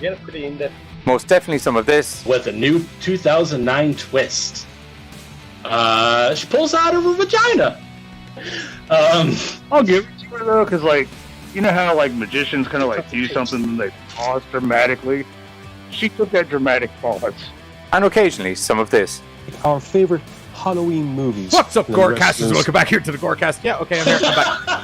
Yeah, pretty in-depth. Most definitely some of this. With a new 2009 twist. She pulls out of her vagina. I'll give it to her though, because like, you know how like magicians kind of like do something and they pause dramatically? She took that dramatic pause. And occasionally some of this. Our favorite Halloween movies. What's up, GoreCasters? Welcome back here to the GoreCast. Yeah, okay, I'm here. I'm back.